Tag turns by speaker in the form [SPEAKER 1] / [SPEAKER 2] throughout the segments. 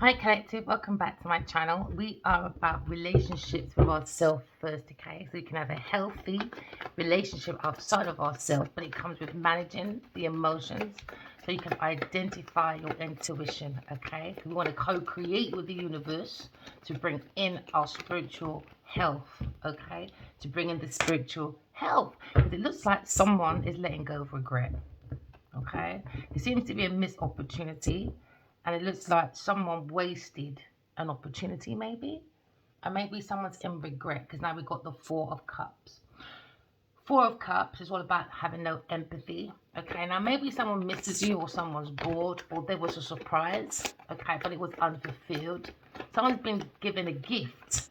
[SPEAKER 1] Hi Collective, welcome back to my channel. We are about relationships with ourselves first, okay? So you can have a healthy relationship outside of ourselves, but it comes with managing the emotions so you can identify your intuition, okay? We want to co-create with the universe to bring in our spiritual health, okay? To bring in the spiritual health. Because it looks like someone is letting go of regret. Okay, it seems to be a missed opportunity, and it looks like someone wasted an opportunity, maybe, and maybe someone's in regret because now we've got the Four of Cups. Four of Cups is all about having no empathy. Okay, now maybe someone misses you, or someone's bored, or there was a surprise. Okay, but it was unfulfilled. Someone's been given a gift.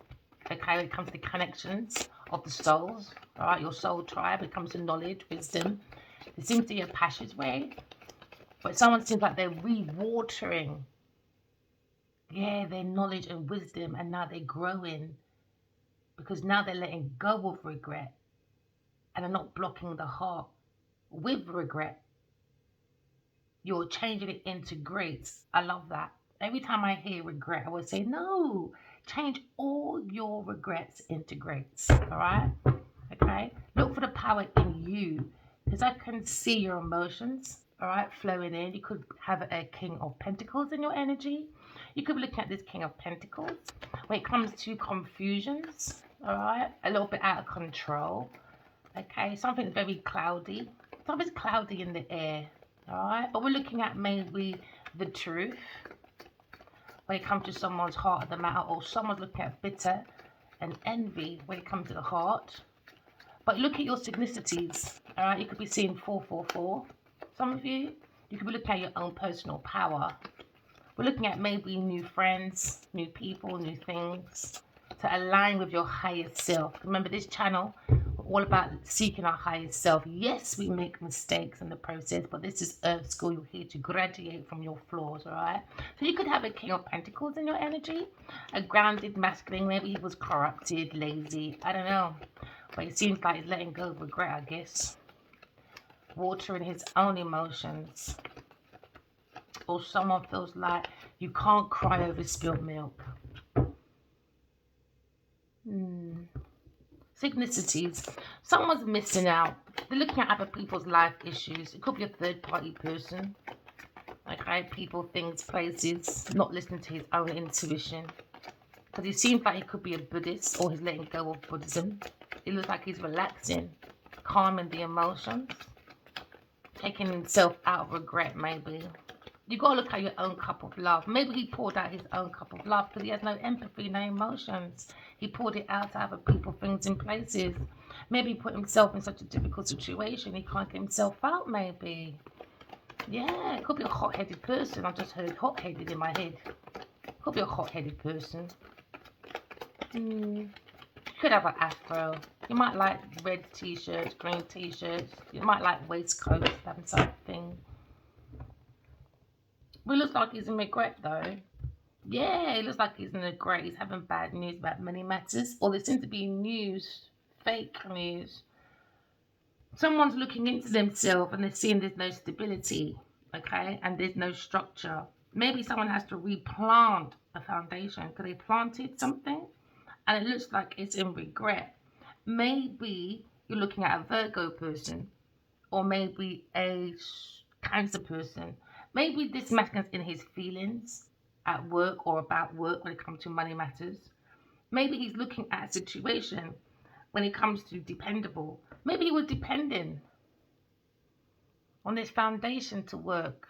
[SPEAKER 1] Okay, when it comes to connections of the souls, all right, your soul tribe, when it comes to knowledge, wisdom. It seems to be a passageway, but someone seems like they're re-watering, yeah, their knowledge and wisdom, and now they're growing because now they're letting go of regret and are not blocking the heart with regret. You're changing it into grace. I love that. Every time I hear regret, I would say, no, change all your regrets into grace. All right? Okay? Look for the power in you because I can see your emotions, all right, flowing in. You could have a King of Pentacles in your energy. You could be looking at this King of Pentacles. When it comes to confusions, all right, a little bit out of control. Okay, something's very cloudy. Something's cloudy in the air. All right, but we're looking at maybe the truth when it comes to someone's heart of the matter, or someone's looking at bitter and envy when it comes to the heart. But look at your synchronicities. All right, you could be seeing 444. Some of you, you could be looking at your own personal power. We're looking at maybe new friends, new people, new things to align with your highest self. Remember, this channel, we're all about seeking our highest self. Yes, we make mistakes in the process, but this is Earth School. You're here to graduate from your flaws, all right? So you could have a King of Pentacles in your energy, a grounded masculine. Maybe he was corrupted, lazy. I don't know. But it seems like he's letting go of regret, I guess. Watering his own emotions. Or someone feels like you can't cry over spilled milk. Synchronicities. Someone's missing out. They're looking at other people's life issues. It could be a third party person. Okay, people, things, places. Not listening to his own intuition. Because he seems like he could be a Buddhist, or he's letting go of Buddhism. It looks like he's relaxing, calming the emotions, taking himself out of regret, maybe. You got to look at your own cup of love. Maybe he poured out his own cup of love because he has no empathy, no emotions. He poured it out to other people, things, and places. Maybe he put himself in such a difficult situation he can't get himself out, maybe. Yeah, it could be a hot-headed person. I just heard hot-headed in my head. Could be a hot-headed person. Could have an afro. You might like red t-shirts, green t-shirts. You might like waistcoats, that type of thing. But it looks like he's in regret though. Yeah, it looks like he's in regret. He's having bad news about money matters. Or there seems to be news, fake news. Someone's looking into themselves and they're seeing there's no stability, okay? And there's no structure. Maybe someone has to replant a foundation because they planted something and it looks like it's in regret. Maybe you're looking at a Virgo person, or maybe a Cancer person. Maybe this masculine's in his feelings at work or about work when it comes to money matters. Maybe he's looking at a situation when it comes to dependable. Maybe he was depending on this foundation to work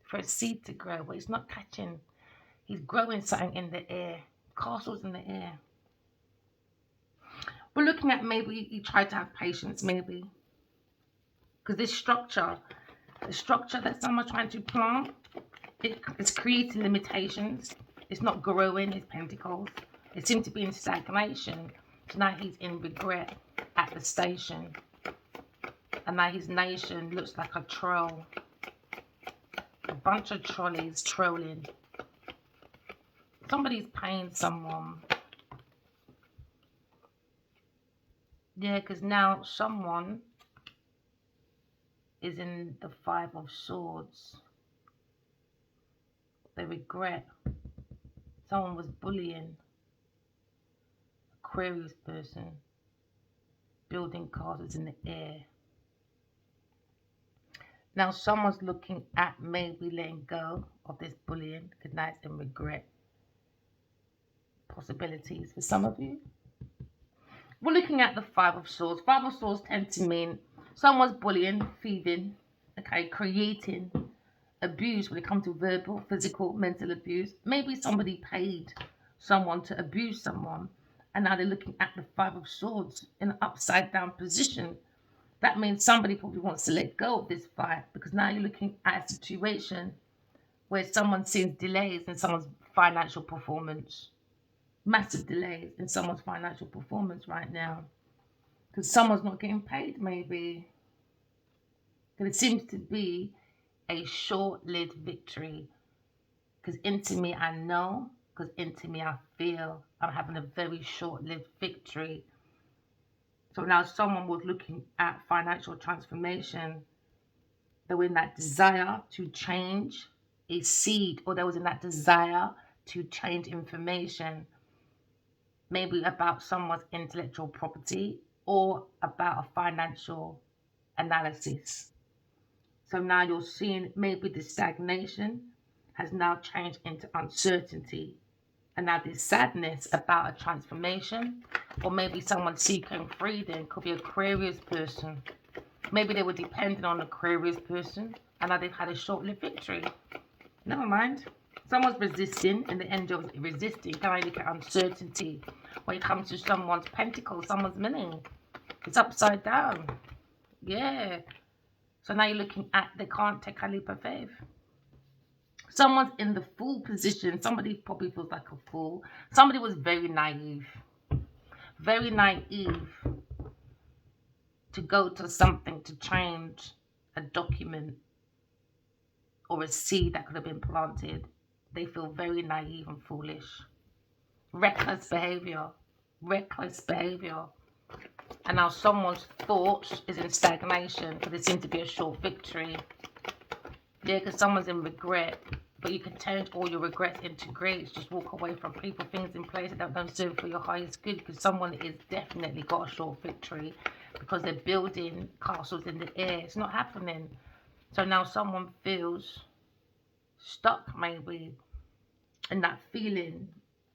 [SPEAKER 1] for a seed to grow, but it's not catching. He's growing something in the air, castles in the air. We're looking at maybe he tried to have patience, maybe. Because this structure, the structure that someone's trying to plant, it's creating limitations. It's not growing his pentacles. It seems to be in stagnation. So now he's in regret at the station. And now his nation looks like a troll. A bunch of trolleys trolling. Somebody's paying someone. Yeah, because now someone is in the Five of Swords. They're regret. Someone was bullying. Aquarius person. Building castles in the air. Now someone's looking at maybe letting go of this bullying, because now it's in regret. Possibilities for some of you. We're looking at the Five of Swords. Five of Swords tend to mean someone's bullying, feeding, okay, creating abuse when it comes to verbal, physical, mental abuse. Maybe somebody paid someone to abuse someone, and now they're looking at the Five of Swords in an upside down position. That means somebody probably wants to let go of this fight, because now you're looking at a situation where someone sees delays in someone's financial performance, massive delays in someone's financial performance right now, because someone's not getting paid, maybe. Because it seems to be a short-lived victory. Because into me, I know. Because into me, I feel I'm having a very short-lived victory. So now someone was looking at financial transformation. They were in that desire to change a seed, or there was in that desire to change information, maybe about someone's intellectual property or about a financial analysis. So now you're seeing maybe the stagnation has now changed into uncertainty. And now there's sadness about a transformation, or maybe someone seeking freedom. Could be Aquarius person. Maybe they were dependent on Aquarius person, and now they've had a short-lived victory. Never mind. Someone's resisting, and the end of resisting. Can I look at uncertainty when it comes to someone's pentacle, someone's money? It's upside down. Yeah. So now you're looking at they can't take a leap of faith. Someone's in the fool position. Somebody probably feels like a fool. Somebody was very naive. Very naive to go to something to change a document or a seed that could have been planted. They feel very naive and foolish. Reckless behavior. Reckless behavior. And now someone's thoughts is in stagnation, because there seems to be a short victory. Yeah, because someone's in regret. But you can turn all your regrets into grace. Just walk away from people, things in place that don't serve for your highest good, because someone is definitely got a short victory, because they're building castles in the air. It's not happening. So now someone feels stuck, maybe, in that feeling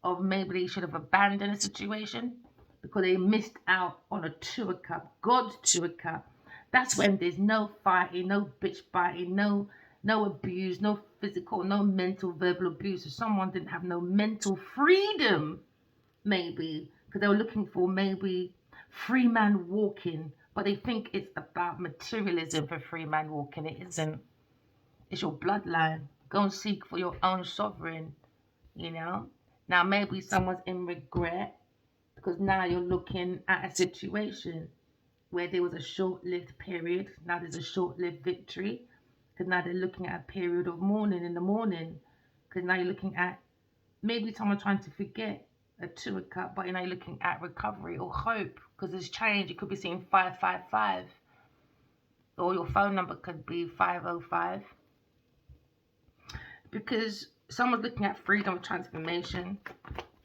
[SPEAKER 1] of maybe they should have abandoned a situation because they missed out on a Two of Cups, God's Two of Cups. That's when there's no fighting, no bitch biting, no abuse, no physical, no mental, verbal abuse. So someone didn't have no mental freedom, maybe, because they were looking for maybe free man walking, but they think it's about materialism for free man walking. It isn't. It's your bloodline. Go and seek for your own sovereign, you know. Now maybe someone's in regret, because now you're looking at a situation where there was a short-lived period. Now there's a short-lived victory, because now they're looking at a period of mourning in the morning, because now you're looking at maybe someone trying to forget a Two of Cups, but now you're looking at recovery or hope, because there's change. You could be seeing 555, or your phone number could be 505, because someone's looking at freedom of transformation,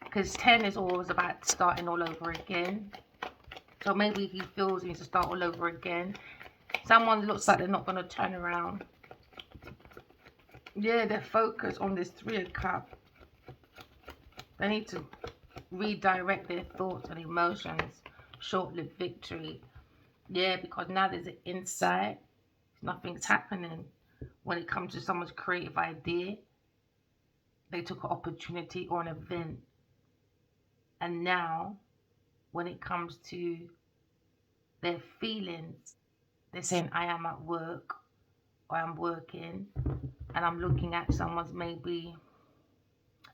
[SPEAKER 1] because 10 is always about starting all over again. So maybe he feels he needs to start all over again. Someone looks like they're not going to turn around. Yeah, they're focused on this Three of Cups. They need to redirect their thoughts and emotions. Short-lived victory. Yeah, because now there's an insight. Nothing's happening. When it comes to someone's creative idea, they took an opportunity or an event. And now, when it comes to their feelings, they're saying, I am at work, or I'm working, and I'm looking at someone's maybe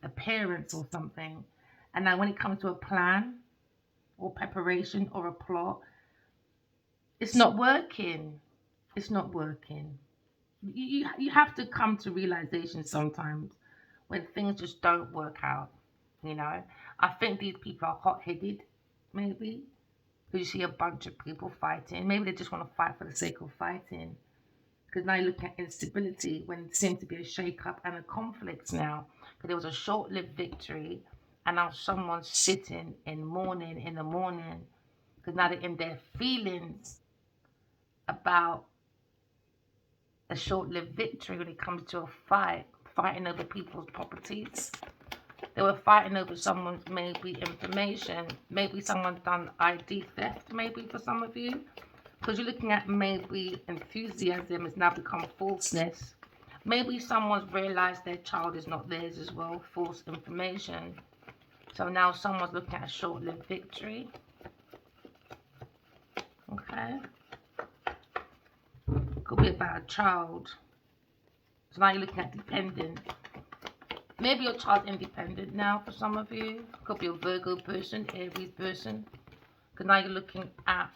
[SPEAKER 1] appearance or something. And now when it comes to a plan or preparation or a plot, it's not working. It's not working. You have to come to realization sometimes when things just don't work out, you know. I think these people are hot-headed, maybe, because you see a bunch of people fighting. Maybe they just want to fight for the sake of fighting. Because now you look at instability when it seems to be a shake-up and a conflict now. Because there was a short-lived victory, and now someone's sitting in mourning in the morning. Because now they're in their feelings about a short-lived victory when it comes to a fighting over people's properties. They were fighting over someone's maybe information. Maybe someone's done ID theft, maybe for some of you. Because you're looking at maybe enthusiasm has now become falseness. Maybe someone's realized their child is not theirs as well, false information. So now someone's looking at a short-lived victory. Okay. Could be about a child. So now you're looking at dependent. Maybe your child's independent now for some of you. Could be a Virgo person, Aries person. Because now you're looking at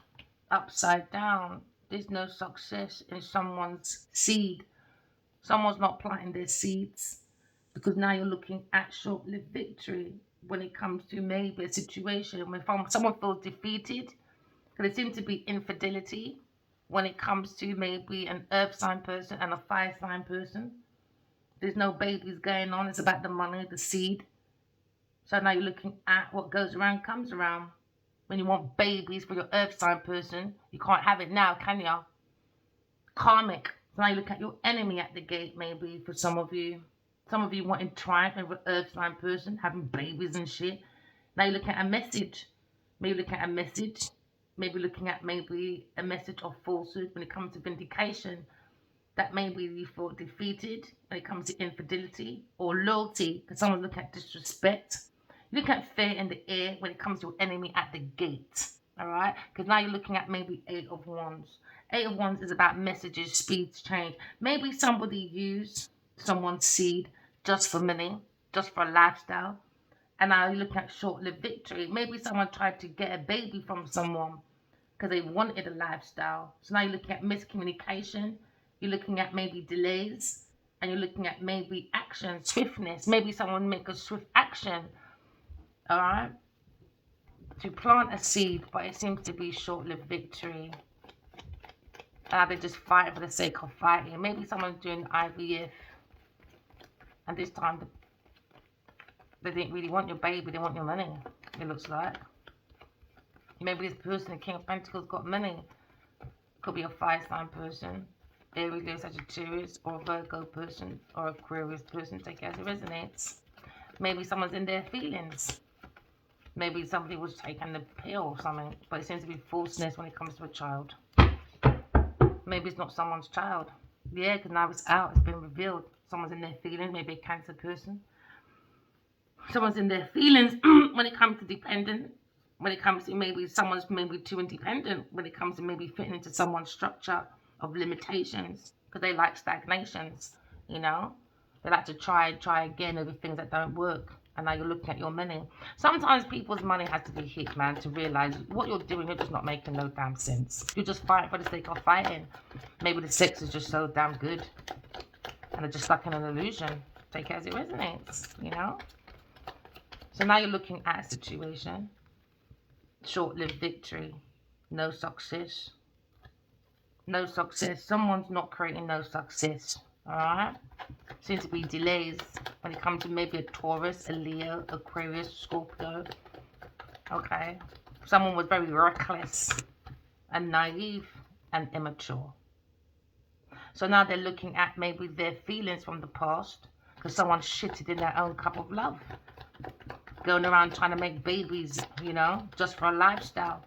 [SPEAKER 1] upside down. There's no success in someone's seed. Someone's not planting their seeds. Because now you're looking at short-lived victory when it comes to maybe a situation when someone feels defeated. Because there seems to be infidelity when it comes to maybe an earth sign person and a fire sign person. There's no babies going on. It's about the money, the seed. So now you're looking at what goes around comes around. When you want babies for your earth sign person, you can't have it now, can you? Karmic. So now you look at your enemy at the gate, maybe, for some of you. Some of you wanting triumph over earth sign person, having babies and shit. Now you're looking at a message. Maybe looking at a message. Maybe looking at maybe a message of falsehood when it comes to vindication. That maybe you feel defeated when it comes to infidelity or loyalty, because someone's looking at disrespect. You look at fear in the air when it comes to your enemy at the gate. All right? Because now you're looking at maybe 8 of Wands. 8 of Wands is about messages, speeds, change. Maybe somebody used someone's seed just for money, just for a lifestyle. And now you're looking at short-lived victory. Maybe someone tried to get a baby from someone because they wanted a lifestyle. So now you're looking at miscommunication. You're looking at maybe delays. And you're looking at maybe action, swiftness. Maybe someone make a swift action. All right? To plant a seed, but it seems to be short-lived victory. They just fight for the sake of fighting. Maybe someone's doing IVF. And this time they didn't really want your baby. They want your money, it looks like. Maybe this person, the King of Pentacles, got money. Could be a fire sign person. Aries, Leo, Sagittarius, or a Virgo person, or Aquarius person. Take it as it resonates. Maybe someone's in their feelings. Maybe somebody was taking the pill or something, but it seems to be falseness when it comes to a child. Maybe it's not someone's child. Yeah, because now it's out, it's been revealed. Someone's in their feelings, maybe a Cancer person. Someone's in their feelings when it comes to dependent. When it comes to maybe someone's maybe too independent. When it comes to maybe fitting into someone's structure of limitations. Because they like stagnations, you know. They like to try again over things that don't work. And now you're looking at your money. Sometimes people's money has to be hit, man, to realize what you're doing, you're just not making no damn sense. You're just fighting for the sake of fighting. Maybe the sex is just so damn good. And they're just stuck in an illusion. Take it as it resonates, you know. So now you're looking at a situation. Short-lived victory. No success. No success. Someone's not creating no success. Alright? Seems to be delays when it comes to maybe a Taurus, a Leo, Aquarius, Scorpio. Okay. Someone was very reckless and naive and immature. So now they're looking at maybe their feelings from the past because someone shitted in their own cup of love. Going around trying to make babies, you know, just for a lifestyle.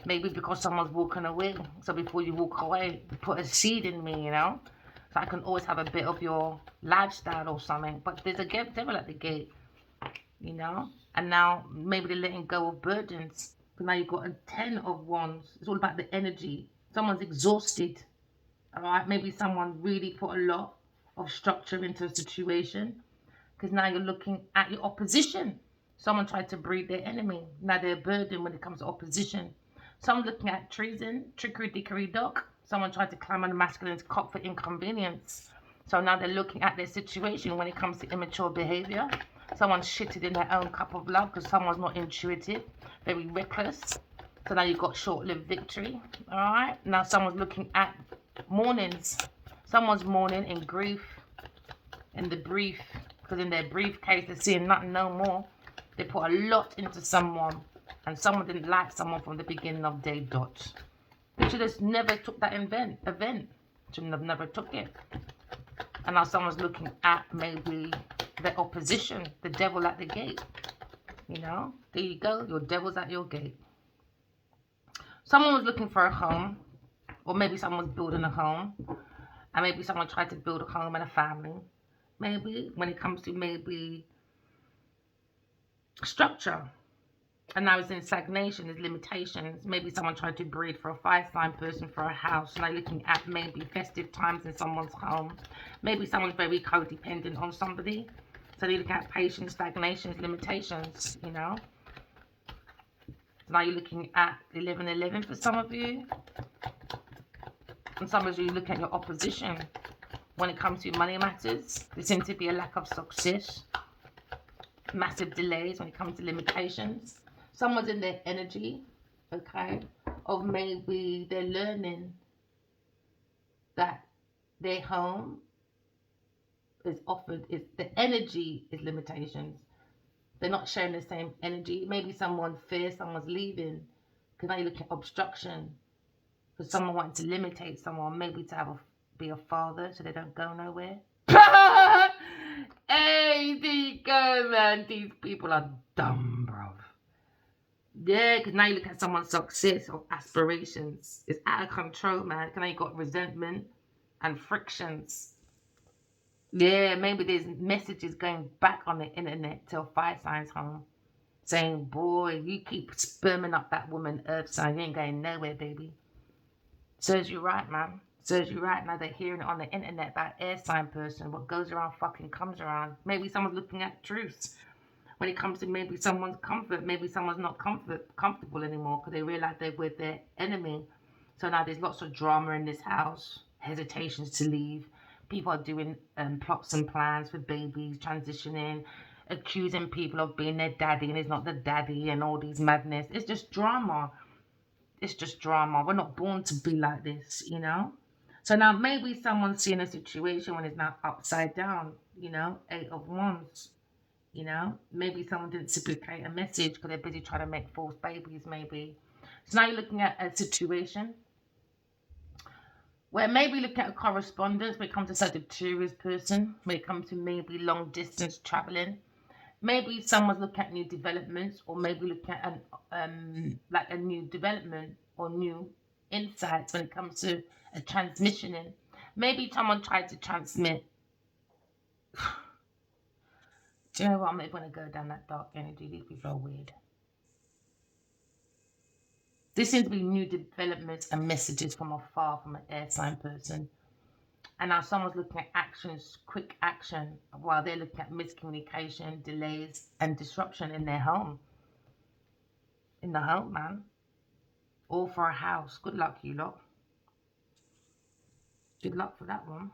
[SPEAKER 1] Maybe because someone's walking away. So before you walk away, put a seed in me, you know. So I can always have a bit of your lifestyle or something. But there's a devil at the gate, you know. And now maybe they're letting go of burdens. But now you've got a 10 of Wands. It's all about the energy. Someone's exhausted. All right. Maybe someone really put a lot of structure into a situation. Because now you're looking at your opposition. Someone tried to breed their enemy. Now they're a burden when it comes to opposition. Someone looking at treason, trickery, dickery, dock. Someone tried to climb on the masculine's cock for inconvenience. So now they're looking at their situation when it comes to immature behavior. Someone's shitted in their own cup of love because someone's not intuitive, very reckless. So now you've got short-lived victory. All right. Now someone's looking at mornings. Someone's mourning in grief, in the brief, because in their briefcase they're seeing nothing no more. They put a lot into someone, and someone didn't like someone from the beginning of day dot. They should have never took that event. Shouldn't have never took it. And now someone's looking at maybe the opposition, the devil at the gate. You know, there you go, your devil's at your gate. Someone was looking for a home, or maybe someone's building a home, and maybe someone tried to build a home and a family. Maybe when it comes to maybe structure, and now it's in stagnation, there's limitations. Maybe someone tried to breed for a fire sign person for a house, and they're looking at maybe festive times in someone's home. Maybe someone's very codependent on somebody, so they look at patience, stagnations, limitations, you know. So now you're looking at 1111 for some of you, and some of you look at your opposition when it comes to money matters. There seems to be a lack of success, massive delays when it comes to limitations. Someone's in their energy, okay, of maybe they're learning that their home is offered, is the energy is limitations. They're not sharing the same energy. Maybe someone fears someone's leaving, because now you look at obstruction, because someone wanting to limitate someone, maybe to be a father so they don't go nowhere. Hey, there you go, man. These people are dumb, bro. Yeah, because now you look at someone's success or aspirations. It's out of control, man. Because now you got resentment and frictions. Yeah, maybe there's messages going back on the internet to a fire signs home, saying, boy, you keep sperming up that woman, earth sign, you ain't going nowhere, baby. Serves you right, man. Serves you right. Now they're hearing it on the internet about air sign person. What goes around fucking comes around. Maybe someone's looking at truths when it comes to maybe someone's comfort. Maybe someone's not comfortable anymore because they realize they're with their enemy. So now there's lots of drama in this house, hesitations to leave. People are doing plots and plans for babies, transitioning, accusing people of being their daddy and it's not the daddy, and all these madness. It's just drama. It's just drama. We're not born to be like this, you know? So now maybe someone's seeing a situation when it's now upside down, you know? 8 of Wands, you know? Maybe someone didn't supplicate a message because they're busy trying to make false babies, maybe. So now you're looking at a situation where maybe look at a correspondence when it comes to such a tourist person, when it comes to maybe long distance traveling. Maybe someone's looking at new developments, or maybe looking at like a new development or new insights when it comes to a transmissioning. Maybe someone tried to transmit. Do you know what? I'm not going to go down that dark energy. These people are weird. There seems to be new developments and messages from afar from an air sign person. And now someone's looking at actions, quick action, while they're looking at miscommunication, delays, and disruption in their home. In the home, man. All for a house. Good luck, you lot. Good luck for that one.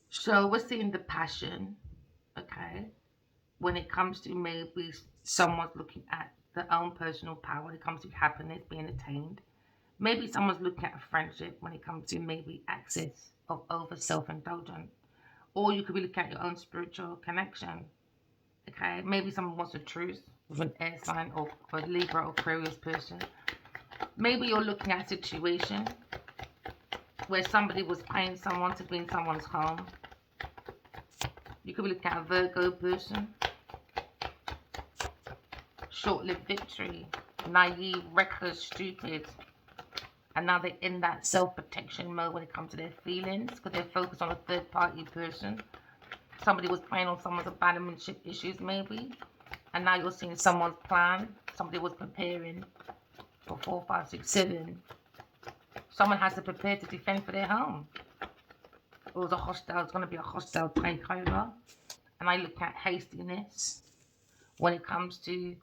[SPEAKER 1] So we're seeing the passion, okay? When it comes to maybe someone's looking at their own personal power, when it comes to happiness being attained. Maybe someone's looking at a friendship when it comes to maybe access of over self-indulgence. Or you could be looking at your own spiritual connection. Okay, maybe someone wants a truce with an air sign or a Libra or Aquarius person. Maybe you're looking at a situation where somebody was paying someone to be in someone's home. You could be looking at a Virgo person. Short-lived victory. Naive, reckless, stupid. And now they're in that self-protection mode when it comes to their feelings, because they're focused on a third-party person. Somebody was playing on someone's abandonmentship issues, maybe. And now you're seeing someone's plan. Somebody was preparing for 4, 5, 6, 7. Someone has to prepare to defend for their home. It was it's going to be a hostile takeover. And I look at hastiness when it comes to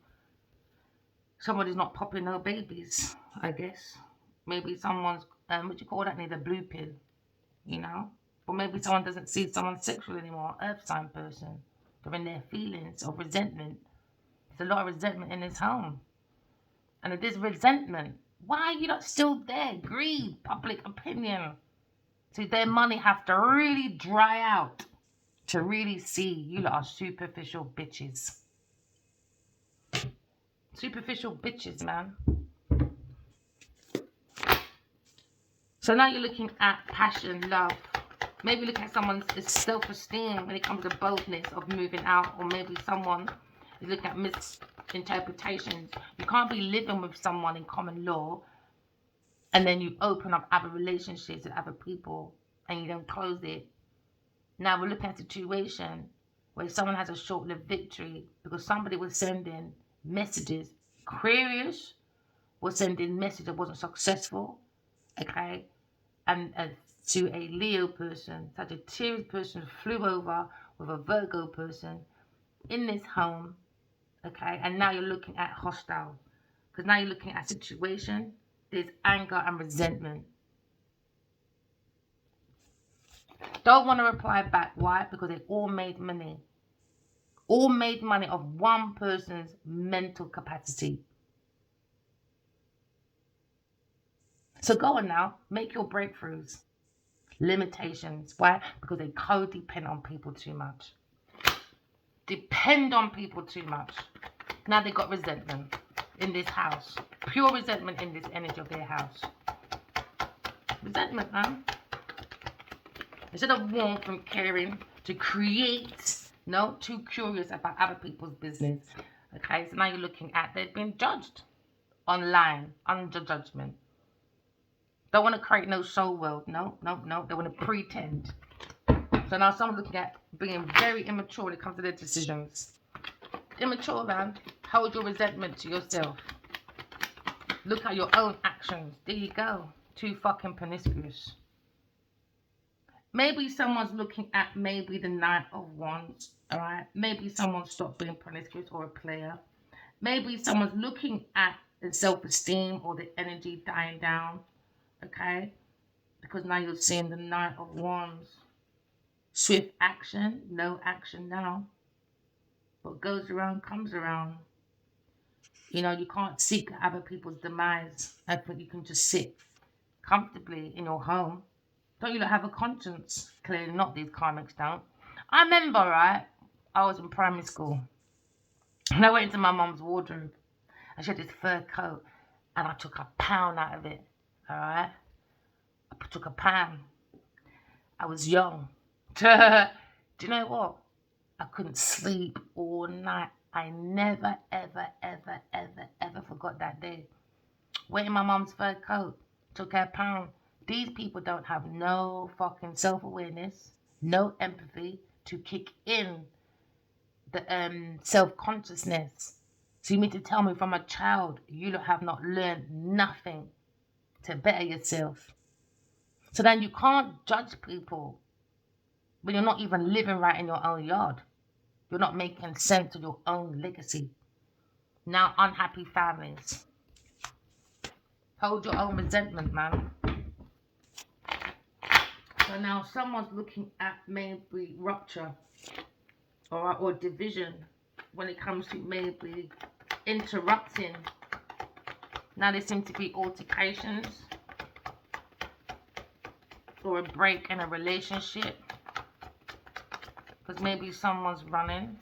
[SPEAKER 1] somebody's not popping no babies, I guess. Maybe someone's, what do you call that, need a blue pill, you know? Or maybe someone doesn't see someone sexual anymore, earth sign person. They're in their feelings of resentment. There's a lot of resentment in this home. And it is resentment. Why are you not still there? Greed, public opinion. So their money have to really dry out to really see you lot are superficial bitches. Superficial bitches, man. So now you're looking at passion, love. Maybe look at someone's self-esteem when it comes to boldness of moving out, or maybe someone is looking at misinterpretations. You can't be living with someone in common law and then you open up other relationships with other people and you don't close it. Now we're looking at a situation where someone has a short-lived victory because somebody was sending messages. Aquarius was sending messages that wasn't successful, okay? And to a Leo person, Sagittarius person flew over with a Virgo person in this home, okay? And now you're looking at hostile, because now you're looking at a situation, there's anger and resentment. Don't want to reply back. Why? Because they all made money. All made money of one person's mental capacity. So go on now, make your breakthroughs. Limitations. Why? Because they codepend on people too much. Depend on people too much. Now they got resentment in this house. Pure resentment in this energy of their house. Resentment, man. Instead of warmth and caring to create, no, too curious about other people's business. Okay, so now you're looking at they've been judged online, under judgment. Don't want to create no soul world. No. They want to pretend. So now someone's looking at being very immature when it comes to their decisions. Immature, man. Hold your resentment to yourself. Look at your own actions. There you go. Too fucking promiscuous. Maybe someone's looking at maybe the Knight of Wands, all right? Maybe someone stopped being promiscuous or a player. Maybe someone's looking at the self-esteem or the energy dying down, okay? Because now you're seeing the Knight of Wands. Swift action, no action now. What goes around comes around. You know, you can't seek other people's demise. I think you can just sit comfortably in your home. Don't you have a conscience? Clearly not, these karmics don't. I remember, right, I was in primary school and I went into my mum's wardrobe and she had this fur coat and I took a pound out of it, all right? I took a pound. I was young. Do you know what? I couldn't sleep all night. I never, ever forgot that day. Went in my mum's fur coat, took her pound. These people don't have no fucking self-awareness, no empathy to kick in the self-consciousness. So you mean to tell me from a child you have not learned nothing to better yourself? So then you can't judge people when you're not even living right in your own yard. You're not making sense of your own legacy. Now unhappy families. Hold your own resentment, man. So now someone's looking at maybe rupture or division when it comes to maybe interrupting. Now there seem to be altercations or a break in a relationship because maybe someone's running.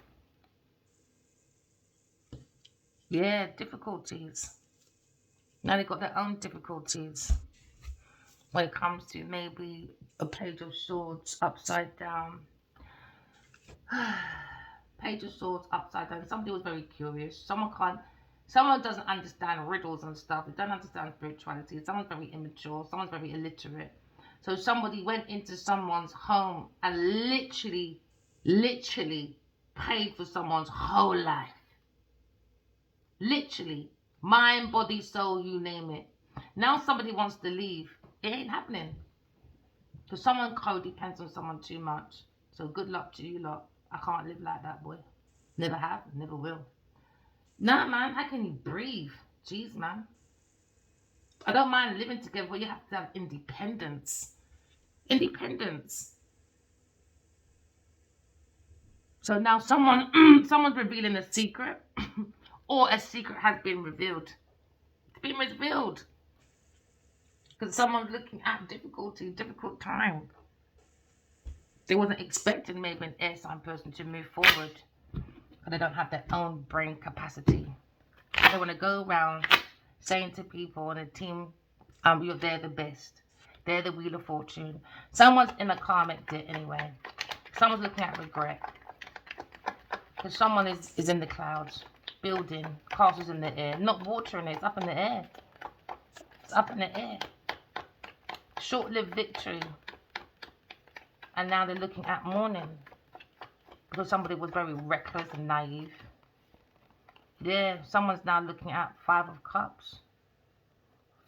[SPEAKER 1] Yeah, difficulties. Now they've got their own difficulties when it comes to maybe a page of swords upside down. Page of swords upside down. Somebody was very curious. Someone doesn't understand riddles and stuff. They don't understand spirituality. Someone's very immature. Someone's very illiterate. So somebody went into someone's home and literally paid for someone's whole life. Literally. Mind, body, soul, you name it. Now somebody wants to leave. It ain't happening. Because someone codepends on someone too much. So good luck to you lot. I can't live like that, boy. Never have, never will. Nah, man, how can you breathe? Jeez, man. I don't mind living together, but you have to have independence. Independence. So now someone's revealing a secret, or a secret has been revealed. It's been revealed. Because someone's looking at difficulty, difficult time. They wasn't expecting maybe an air sign person to move forward, but they don't have their own brain capacity. They want to go around saying to people on a team, they're the best. They're the wheel of fortune. Someone's in a karmic debt anyway. Someone's looking at regret. Because someone is in the clouds, building castles in the air, not watering it, it's up in the air. It's up in the air. Short-lived victory. And now they're looking at mourning. Because somebody was very reckless and naive. Yeah, someone's now looking at Five of Cups.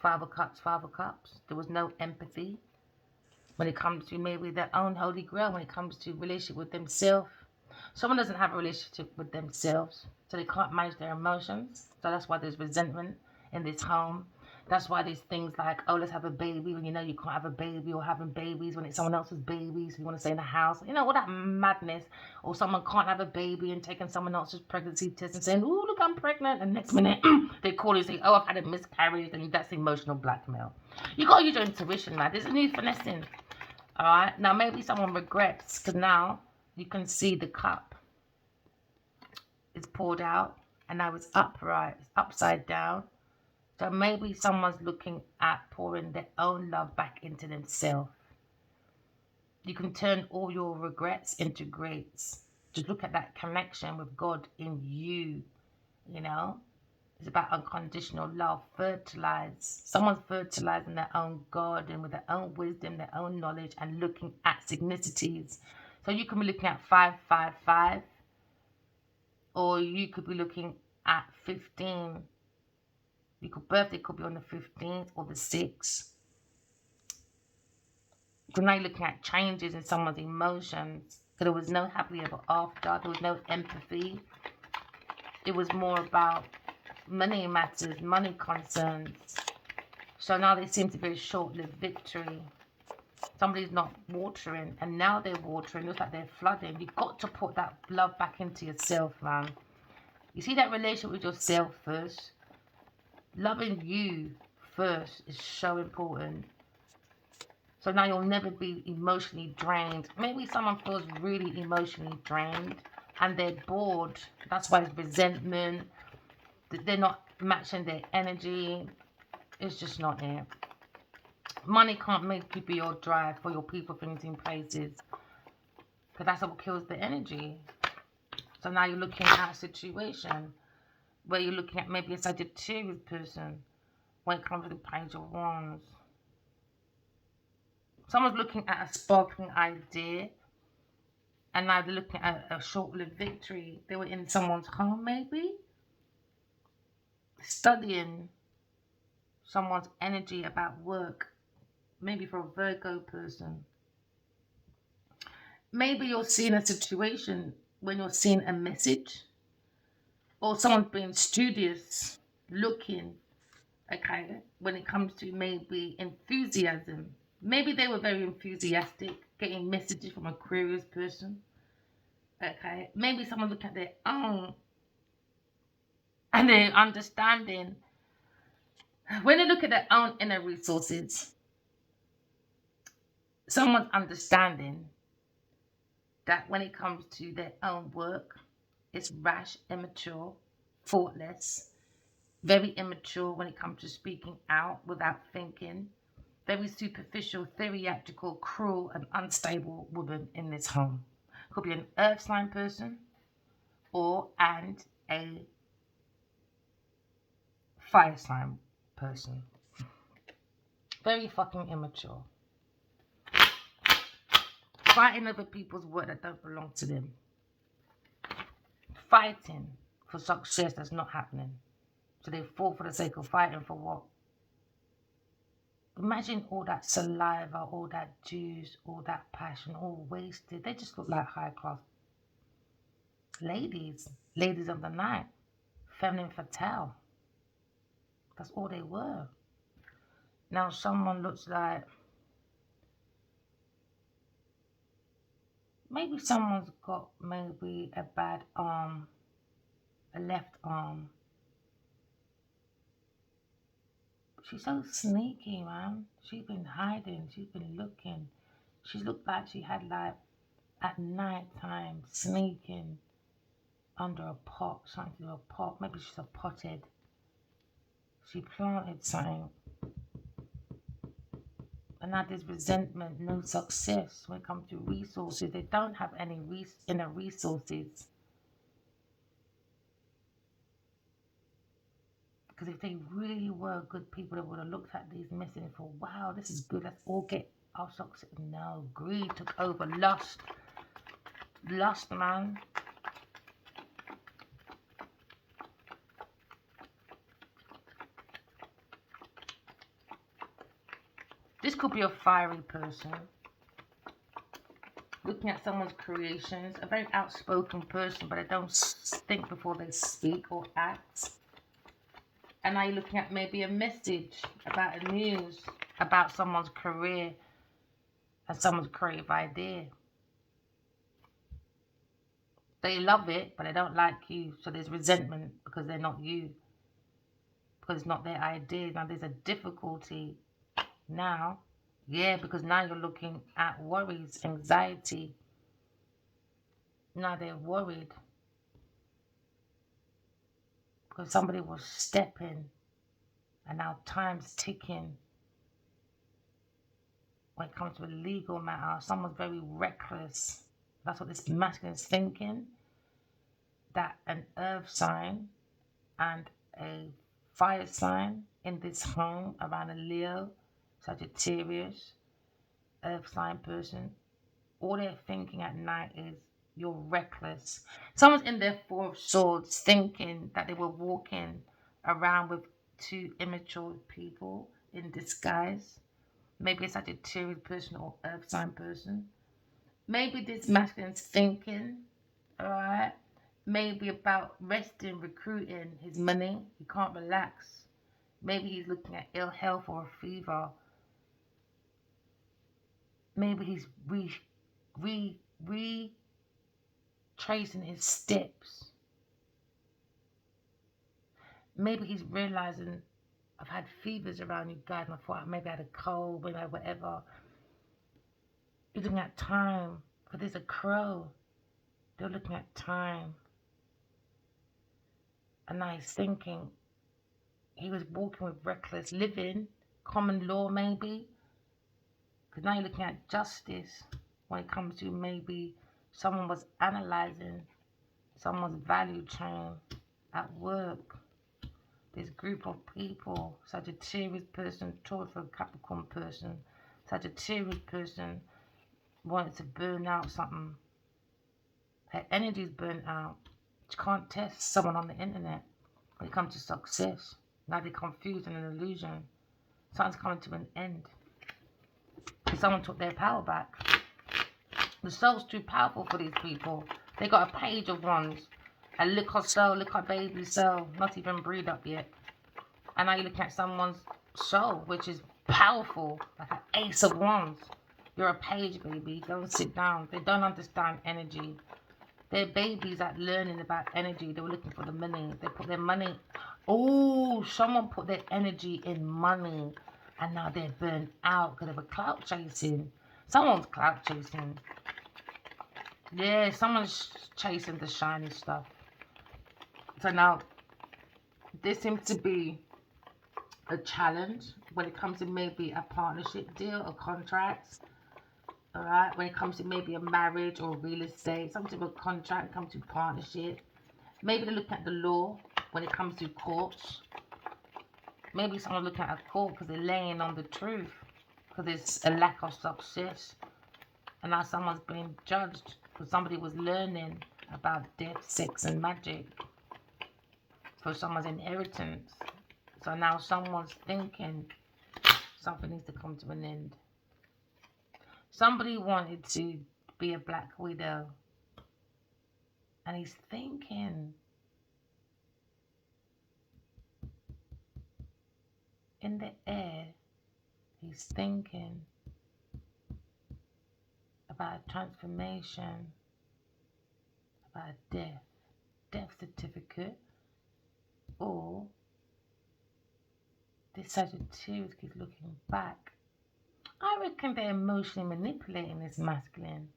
[SPEAKER 1] Five of Cups, Five of Cups. There was no empathy when it comes to maybe their own holy grail, when it comes to relationship with themselves. Someone doesn't have a relationship with themselves, so they can't manage their emotions. So that's why there's resentment in this home. That's why there's things like, oh, let's have a baby when you know you can't have a baby, or having babies when it's someone else's baby, so you want to stay in the house. You know, all that madness. Or someone can't have a baby and taking someone else's pregnancy test and saying, oh, look, I'm pregnant. And next minute, they call you and say, oh, I've had a miscarriage. And that's emotional blackmail. You got to use your intuition, man. There's a new finessing. All right? Now, maybe someone regrets because now you can see the cup. It's poured out and now it's upright. It's upside down. So maybe someone's looking at pouring their own love back into themselves. You can turn all your regrets into greats. Just look at that connection with God in you, you know. It's about unconditional love. Fertilize. Someone's fertilizing their own garden with their own wisdom, their own knowledge, and looking at synchronicities. So you can be looking at 555, or you could be looking at 15. Your birthday could be on the 15th or the 6th. So now you're looking at changes in someone's emotions. So there was no happily ever after. There was no empathy. It was more about money matters, money concerns. So now they seem to be a short-lived victory. Somebody's not watering, and now they're watering. It looks like they're flooding. You've got to put that love back into yourself, man. You see that relationship with yourself first? Loving you first is so important. So now you'll never be emotionally drained. Maybe someone feels really emotionally drained and they're bored. That's why it's resentment. They're not matching their energy. It's just not there. Money can't make you be your drive for your people, things, and places. Because that's what kills the energy. So now you're looking at a situation where you're looking at maybe a Sagittarius person when it comes to the Page of Wands. Someone's looking at a sparkling idea, and now they're looking at a short-lived victory. They were in someone's home, maybe, studying someone's energy about work, maybe for a Virgo person. Maybe you're seeing a situation when you're seeing a message, or someone's being studious, looking, okay, when it comes to maybe enthusiasm. Maybe they were very enthusiastic, getting messages from a Aquarius person. Okay, maybe someone look at their own and they're understanding. When they look at their own inner resources, someone's understanding that when it comes to their own work, it's rash, immature, thoughtless, very immature when it comes to speaking out without thinking, very superficial, theatrical, cruel, and unstable woman in this home. Could be an earth sign person and a fire sign person. Very fucking immature. Fighting over people's work that don't belong to them. Fighting for success that's not happening. So they fall for the sake of fighting for what? Imagine all that saliva, all that juice, all that passion, all wasted. They just look like high class ladies. Ladies of the night. Feminine fatale. That's all they were. Now someone looks like, maybe someone's got maybe a bad arm, a left arm. She's so sneaky, man. She's been hiding. She's been looking. She looked like she had like at night time sneaking under a pot, something to do a pot. Maybe she's a potted. She planted something. And now there's resentment, no success when it comes to resources. They don't have any inner resources. Because if they really were good people, they would have looked at these messages and thought, wow, this is good. Let's all get our success. No, greed took over. Lust, man. This could be a fiery person. Looking at someone's creations, a very outspoken person, but they don't think before they speak or act. And now you're looking at maybe a message about a news, about someone's career and someone's creative idea. They love it, but they don't like you. So there's resentment because they're not you. Because it's not their idea. Now there's a difficulty now. Yeah, because now you're looking at worries, anxiety. Now they're worried because somebody was stepping and now time's ticking. When it comes to a legal matter, someone's very reckless. That's what this masculine is thinking. That an earth sign and a fire sign in this home around a Leo, Sagittarius, earth sign person, all they're thinking at night is you're reckless. Someone's in their Four of Swords thinking that they were walking around with two immature people in disguise. Maybe a Sagittarius person or earth sign person. Maybe this masculine's thinking, alright, maybe about resting, recruiting his money. He can't relax. Maybe he's looking at ill health or a fever. Maybe he's retracing his steps. Maybe he's realizing I've had fevers around you guys and I thought maybe I had a cold, maybe whatever. He's looking at time because there's a crow. They're looking at time. And now he's thinking he was walking with reckless living, common law maybe. Because now you're looking at justice when it comes to maybe someone was analyzing someone's value chain at work. This group of people, Sagittarius person, Taurus or Capricorn person, Sagittarius person wanted to burn out something. Her energy's burnt out. She can't test someone on the internet when it comes to success. Now they're confused and an illusion. Something's coming to an end. Because someone took their power back. The soul's too powerful for these people. They got a page of wands. A little soul, little baby soul, not even breed up yet. And now you're looking at someone's soul, which is powerful, like an ace of wands. You're a page, baby. Go and sit down. They don't understand energy. They're babies at learning about energy. They were looking for the money. They put their money. Oh, someone put their energy in money. And now they're burned out because they were clout chasing. Someone's clout chasing. Yeah, someone's chasing the shiny stuff. So now, this seems to be a challenge when it comes to maybe a partnership deal or contracts. Alright, when it comes to maybe a marriage or real estate, some type of contract, comes to partnership. Maybe they're looking at the law when it comes to courts. Maybe someone's looking at a court because they're laying on the truth. Because there's a lack of success. And now someone's being judged because somebody was learning about death, sex and magic. For someone's inheritance. So now someone's thinking something needs to come to an end. Somebody wanted to be a black widow. And he's thinking in the air, he's thinking about a transformation, about a death certificate, or This Sagittarius keeps looking back. I reckon they're emotionally manipulating this masculine.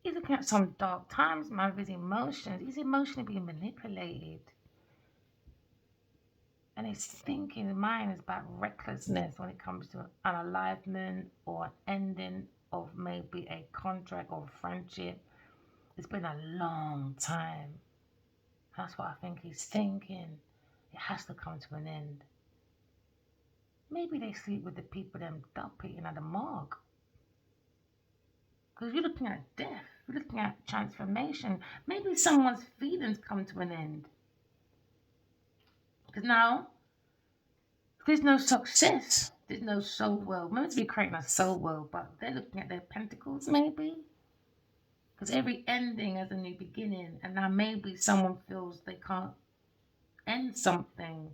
[SPEAKER 1] He's looking at some dark times, man, with his emotions. He's emotionally being manipulated. And his thinking mind is about recklessness when it comes to an alignment or an ending of maybe a contract or a friendship. It's been a long time. That's what I think he's thinking. It has to come to an end. Maybe they sleep with the people them dumping at the morgue. Because you're looking at death. You're looking at transformation. Maybe someone's feelings come to an end. Because now, there's no success. There's no soul world. We're meant to be creating a soul world, but they're looking at their pentacles, maybe. Because every ending has a new beginning. And now maybe someone feels they can't end something.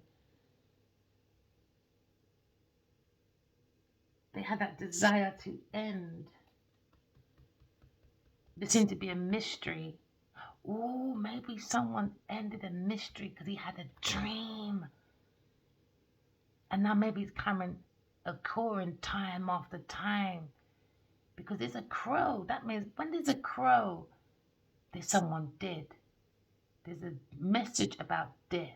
[SPEAKER 1] They had that desire to end. There seemed to be a mystery. Oh, maybe someone ended a mystery because he had a dream. And now maybe it's coming occurring time after time. Because there's a crow. That means when there's a crow, there's someone dead. There's a message about death.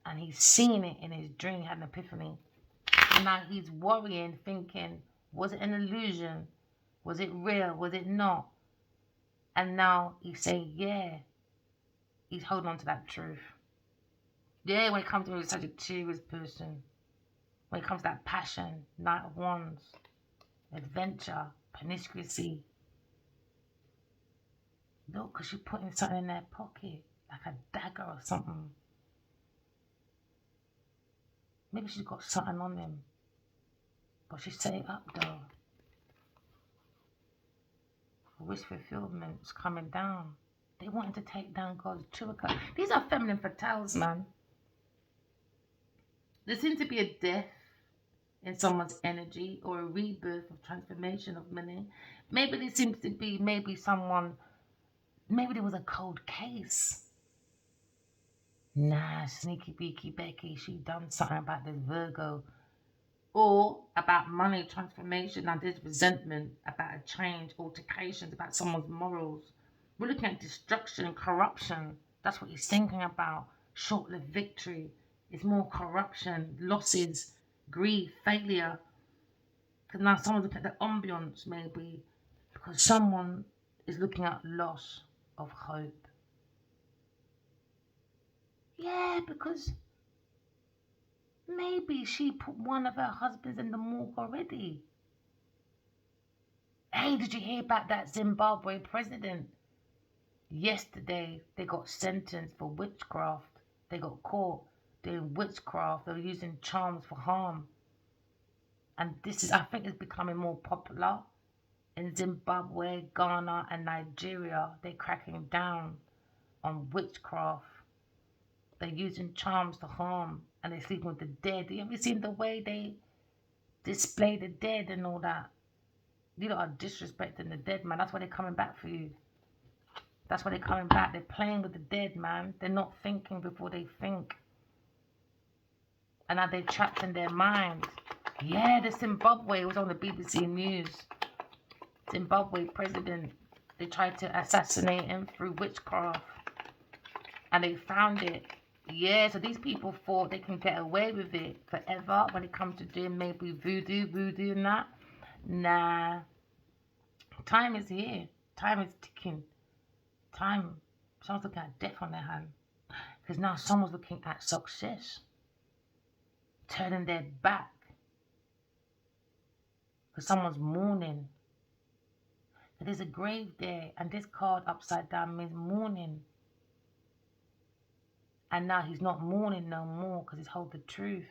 [SPEAKER 1] And he's seen it in his dream, had an epiphany. And now he's worrying, thinking, was it an illusion? Was it real? Was it not? And now he's saying, yeah. He's holding on to that truth. Yeah, when it comes to such a serious person, when it comes to that passion, Knight of Wands, adventure, promiscuity. Look, because she's putting something in their pocket, like a dagger or something. Maybe she's got something on them. But she's set it up though. Wish fulfillment's coming down. They wanted to take down God's true account. These are feminine fatales, man. There seems to be a death in someone's energy or a rebirth of transformation of money. Maybe there seems to be maybe there was a cold case. Nah, sneaky beaky Becky, she done something about this Virgo. Or about money transformation and there's resentment about a change, altercations about someone's morals. We're looking at destruction and corruption. That's what he's thinking about. Short-lived victory. It's more corruption, losses, grief, failure. Because now someone's looking at the ambience maybe. Because someone is looking at loss of hope. Yeah, because maybe she put one of her husbands in the morgue already. Hey, did you hear about that Zimbabwe president? Yesterday, they got sentenced for witchcraft. They got caught doing witchcraft. They were using charms for harm. And this is, I think, it's becoming more popular in Zimbabwe, Ghana, and Nigeria. They're cracking down on witchcraft. They're using charms to harm, and they're sleeping with the dead. You ever seen the way they display the dead and all that? You lot are disrespecting the dead, man. That's why they're coming back for you. That's why they're coming back. They're playing with the dead, man. They're not thinking before they think. And now they're trapped in their mind. Yeah, the Zimbabwe was on the BBC News. Zimbabwe president. They tried to assassinate him through witchcraft. And they found it. Yeah, so these people thought they can get away with it forever when it comes to doing maybe voodoo and that. Nah. Time is here. Time is ticking. Time. Someone's looking at death on their hand. Because now someone's looking at success. Turning their back. Because someone's mourning. So there's a grave there. And this card upside down means mourning. And now he's not mourning no more because he's told the truth.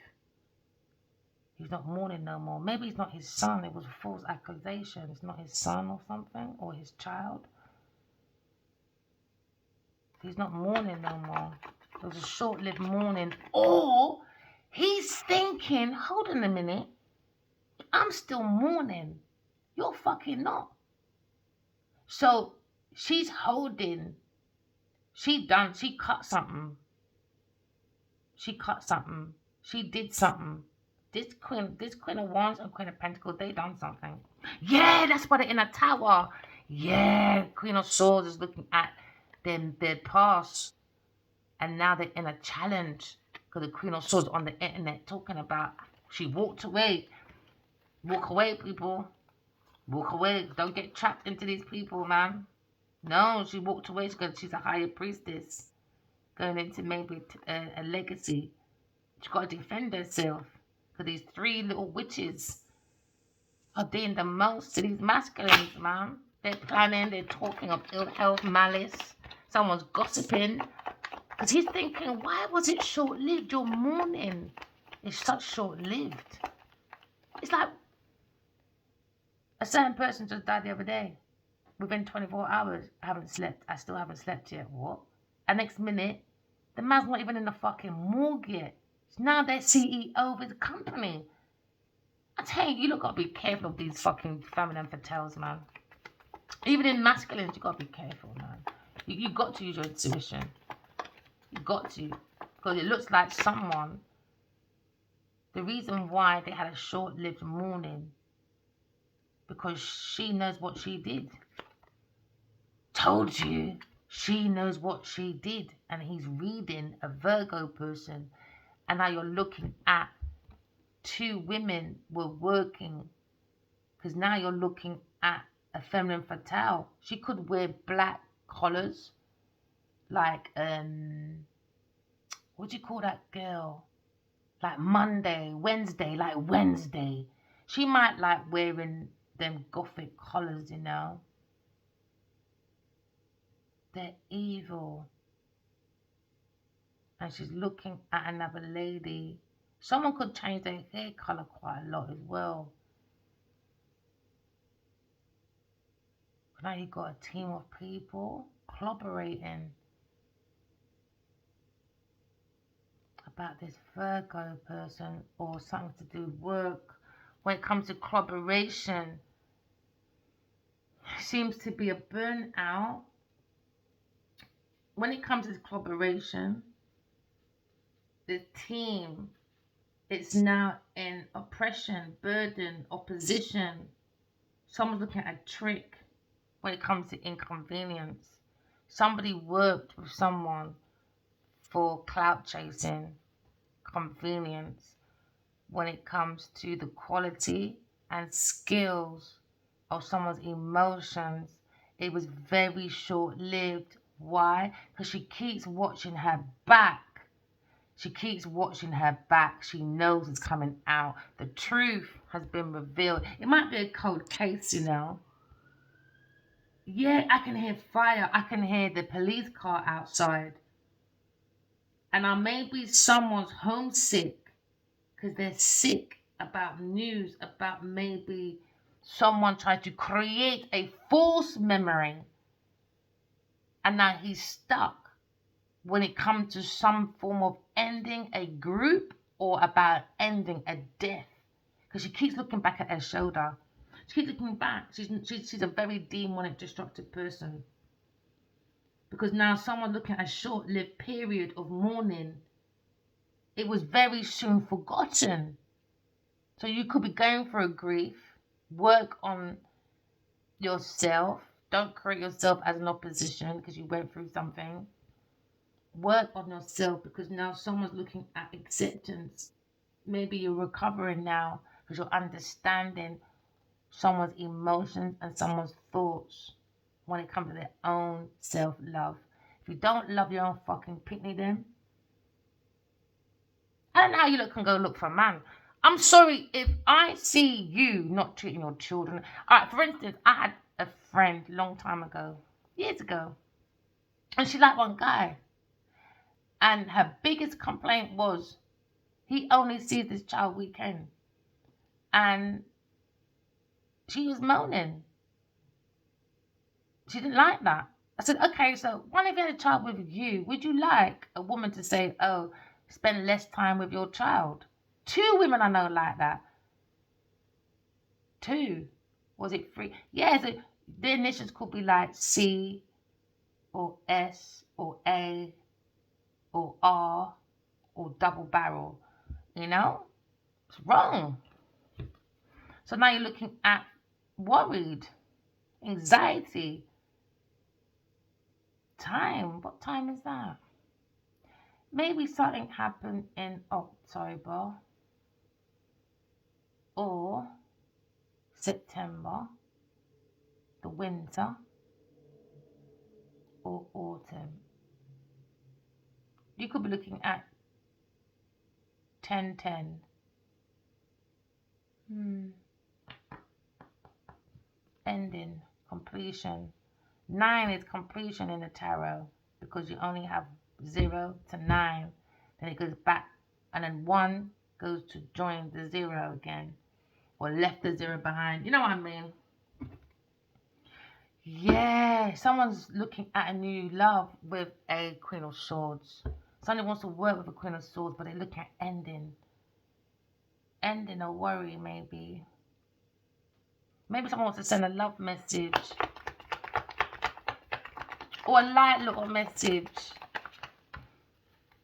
[SPEAKER 1] He's not mourning no more. Maybe it's not his son. It was a false accusation. It's not his son or something. Or his child. He's not mourning no more. It was a short-lived mourning. Or he's thinking, hold on a minute. I'm still mourning. You're fucking not. So she's holding She cut something. She cut something. She did something. This Queen of Wands and Queen of Pentacles, they done something. Yeah, that's why they're in a tower. Yeah, Queen of Swords is looking at their past, and now they're in a challenge because the Queen of Swords on the internet talking about she walked away. Walk away, people. Walk away. Don't get trapped into these people, man. No, she walked away because she's a higher priestess going into maybe a legacy. She's got to defend herself because these three little witches are doing the most to these masculines, man. They're planning, they're talking of ill health, malice. Someone's gossiping because he's thinking, why was it short lived? Your mourning is such short lived. It's like a certain person just died the other day. Within 24 hours, I haven't slept. I still haven't slept yet. What? And next minute, the man's not even in the fucking morgue yet. Now they're CEO of his company. I tell you, you look gotta be careful of these fucking feminine fatales, man. Even in masculines, you gotta be careful, man. You got to use your intuition. You got to. Because it looks like someone, the reason why they had a short-lived mourning, because she knows what she did. Told you, she knows what she did. And he's reading a Virgo person. And now you're looking at two women were working, because now you're looking at a feminine fatale. She could wear black collars, like what do you call that girl? Like Wednesday, like Wednesday. She might like wearing them gothic collars, you know. They're evil. And she's looking at another lady. Someone could change their hair color quite a lot as well. Now you've got a team of people collaborating about this Virgo person or something to do with work. When it comes to collaboration, seems to be a burnout. When it comes to collaboration, the team, it's now in oppression, burden, opposition. Someone's looking at a trick when it comes to inconvenience. Somebody worked with someone for clout chasing, convenience. When it comes to the quality and skills of someone's emotions, it was very short-lived. Why? Because she keeps watching her back. She keeps watching her back. She knows it's coming out. The truth has been revealed. It might be a cold case, you know. Yeah, I can hear fire. I can hear the police car outside. And maybe someone's homesick because they're sick about news, about maybe someone tried to create a false memory. And now he's stuck when it comes to some form of ending a group or about ending a death. Because she keeps looking back at her shoulder. She keeps looking back. She's a very demonic, destructive person. Because now someone looking at a short-lived period of mourning, it was very soon forgotten. So you could be going through a grief. Work on yourself. Don't create yourself as an opposition because you went through something. Work on yourself because now someone's looking at acceptance. Maybe you're recovering now because you're understanding someone's emotions and someone's thoughts when it comes to their own self-love. If you don't love your own fucking picnic, then I don't know how you can go look for a man. I'm sorry if I see you not treating your children. All right, for instance, I had a friend long time ago, years ago, and she liked one guy. And her biggest complaint was he only sees this child weekend. And she was moaning. She didn't like that. I said, okay, so what if you had a child with you? Would you like a woman to say, oh, spend less time with your child? 2 women I know like that. 2. Was it 3? Yeah, so the initials could be like C or S or A or R or double barrel. You know? It's wrong. So now you're looking at worried, anxiety, time. What time is that? Maybe something happened in October or September, the winter, or autumn. You could be looking at 1010. Ending, completion. 9 is completion in the tarot because you only have 0 to 9. Then it goes back, and then 1 goes to join the 0 again, or left the 0 behind. You know what I mean? Yeah, someone's looking at a new love with a Queen of Swords. Someone wants to work with a Queen of Swords, but they're looking at ending. Ending a worry, maybe. Maybe someone wants to send a love message. Or a light little message.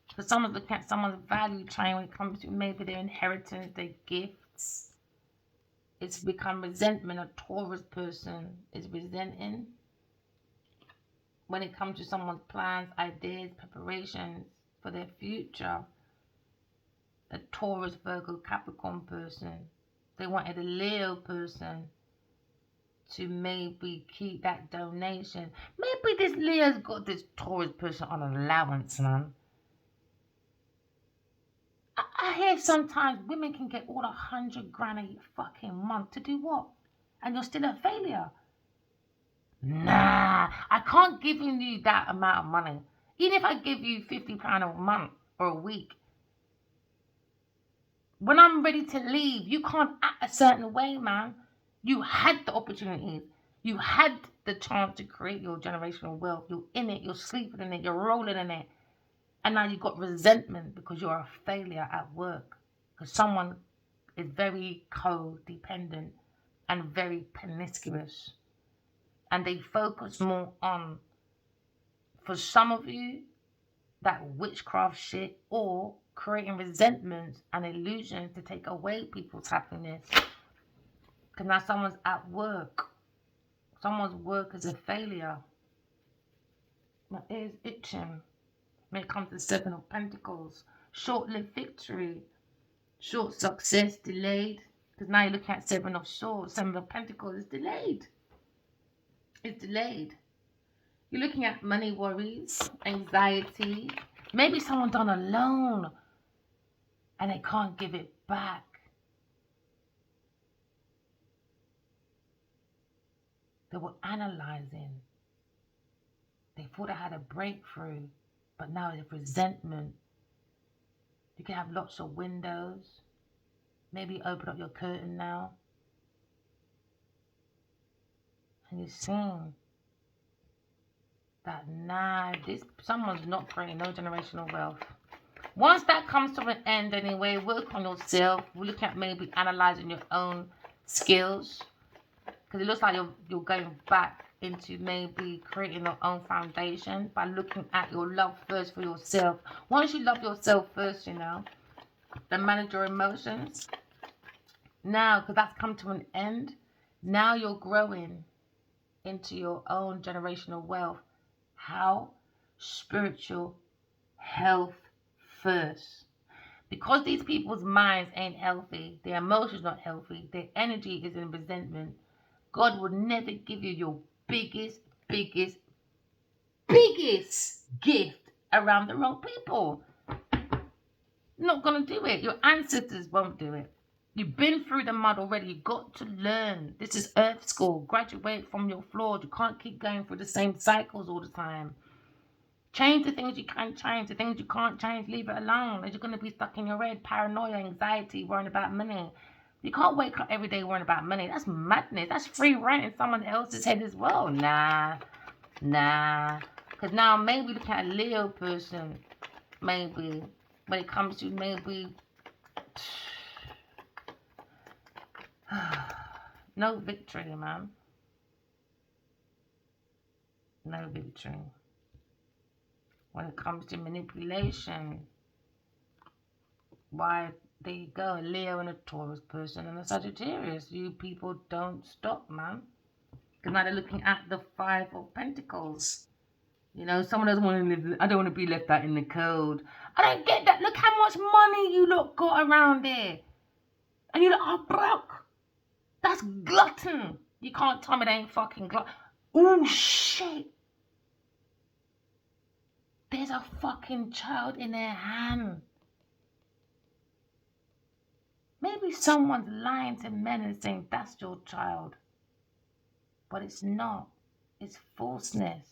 [SPEAKER 1] Because someone's looking at someone's value chain when it comes to maybe their inheritance, their gifts. It's become resentment. A Taurus person is resenting when it comes to someone's plans, ideas, preparations for their future. A Taurus, Virgo, Capricorn person. They wanted a Leo person to maybe keep that donation. Maybe this Leo's got this Taurus person on allowance, man. I hear sometimes women can get all 100 grand a fucking month to do what? And you're still a failure. Nah, I can't give you that amount of money. Even if I give you £50 a month or a week, when I'm ready to leave, you can't act a certain way, man. You had the opportunities. You had the chance to create your generational wealth. You're in it. You're sleeping in it. You're rolling in it. And now you've got resentment because you're a failure at work. Because someone is very codependent and very promiscuous. And they focus more on, for some of you, that witchcraft shit, or creating resentments and illusions to take away people's happiness. Because now someone's at work. Someone's work is a failure. My ear's itching. When it comes to 7 of Pentacles, short-lived victory, short success, delayed. Because now you're looking at 7 of Swords, 7 of Pentacles is delayed. It's delayed. You're looking at money worries, anxiety. Maybe someone done a loan and they can't give it back. They were analyzing. They thought they had a breakthrough, but now there's resentment. You can have lots of windows. Maybe open up your curtain now. And you're seeing that someone's not creating no generational wealth. Once that comes to an end anyway, work on yourself. We're looking at maybe analyzing your own skills. Because it looks like you're going back into maybe creating your own foundation by looking at your love first for yourself. Once you love yourself first, then manage your emotions. Now, because that's come to an end, now you're growing into your own generational wealth. How? Spiritual health first. Because these people's minds ain't healthy, their emotions not healthy, their energy is in resentment, God will never give you your biggest gift around the wrong people. Not going to do it. Your ancestors won't do it. You've been through the mud already. You've got to learn. This is Earth School. Graduate from your flaws. You can't keep going through the same cycles all the time. Change the things you can change. The things you can't change, leave it alone. Or you're going to be stuck in your head. Paranoia, anxiety, worrying about money. You can't wake up every day worrying about money. That's madness. That's free rent in someone else's head as well. Nah. Because now maybe looking at a Leo person, maybe, when it comes to maybe no victory, man. No victory. When it comes to manipulation, why, there you go, a Leo and a Taurus person and a Sagittarius. You people don't stop, man. Because now they're looking at the Five of Pentacles. You know, someone doesn't want to live, I don't want to be left out in the cold. I don't get that. Look how much money you lot got around there. And you lot are broke. That's glutton. You can't tell me they ain't fucking glutton. Oh, shit. There's a fucking child in their hand. Maybe someone's lying to men and saying that's your child. But it's not. It's falseness.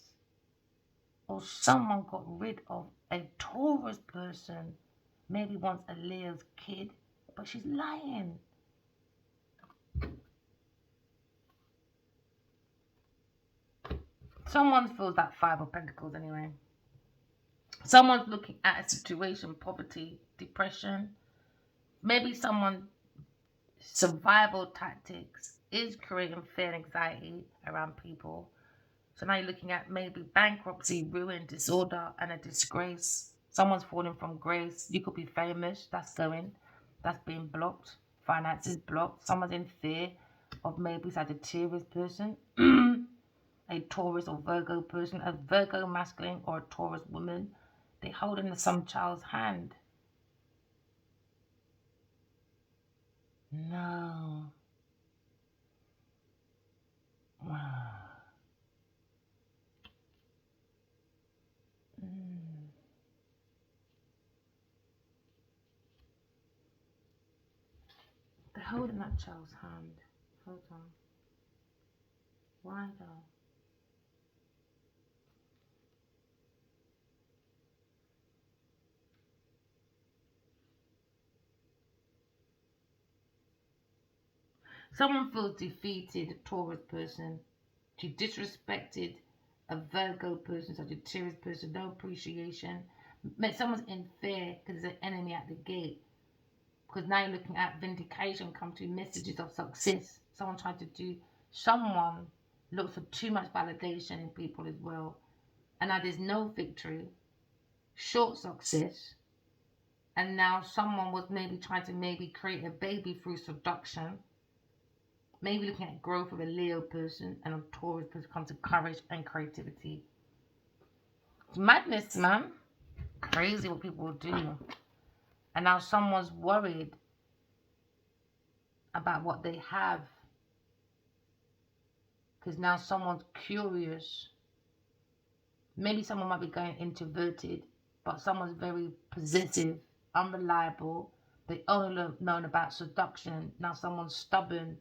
[SPEAKER 1] Or someone got rid of a Taurus person. Maybe wants a Leo's kid. But she's lying. Someone feels that Five of Pentacles anyway. Someone's looking at a situation, poverty, depression. Maybe someone's survival tactics is creating fear and anxiety around people. So now you're looking at maybe bankruptcy, ruin, disorder, and a disgrace. Someone's falling from grace. You could be famous. That's going. That's being blocked. Finances blocked. Someone's in fear of maybe Sagittarius person, a Taurus or Virgo person, a Virgo masculine or a Taurus woman. They're holding some child's hand. No. They're holding that child's hand. Hold on. Why though? Someone feels defeated, a Taurus person. She disrespected a Virgo person, Sagittarius person, no appreciation. Someone's in fear because there's an enemy at the gate. Because now you're looking at vindication, come to messages of success. Someone looks for too much validation in people as well. And now there's no victory, short success. And now someone was maybe trying to create a baby through seduction. Maybe looking at growth of a Leo person and a Taurus person comes to courage and creativity. It's madness, man. Crazy what people will do. And now someone's worried about what they have. Because now someone's curious. Maybe someone might be going introverted, but someone's very possessive, unreliable. They only known about seduction. Now someone's stubborn.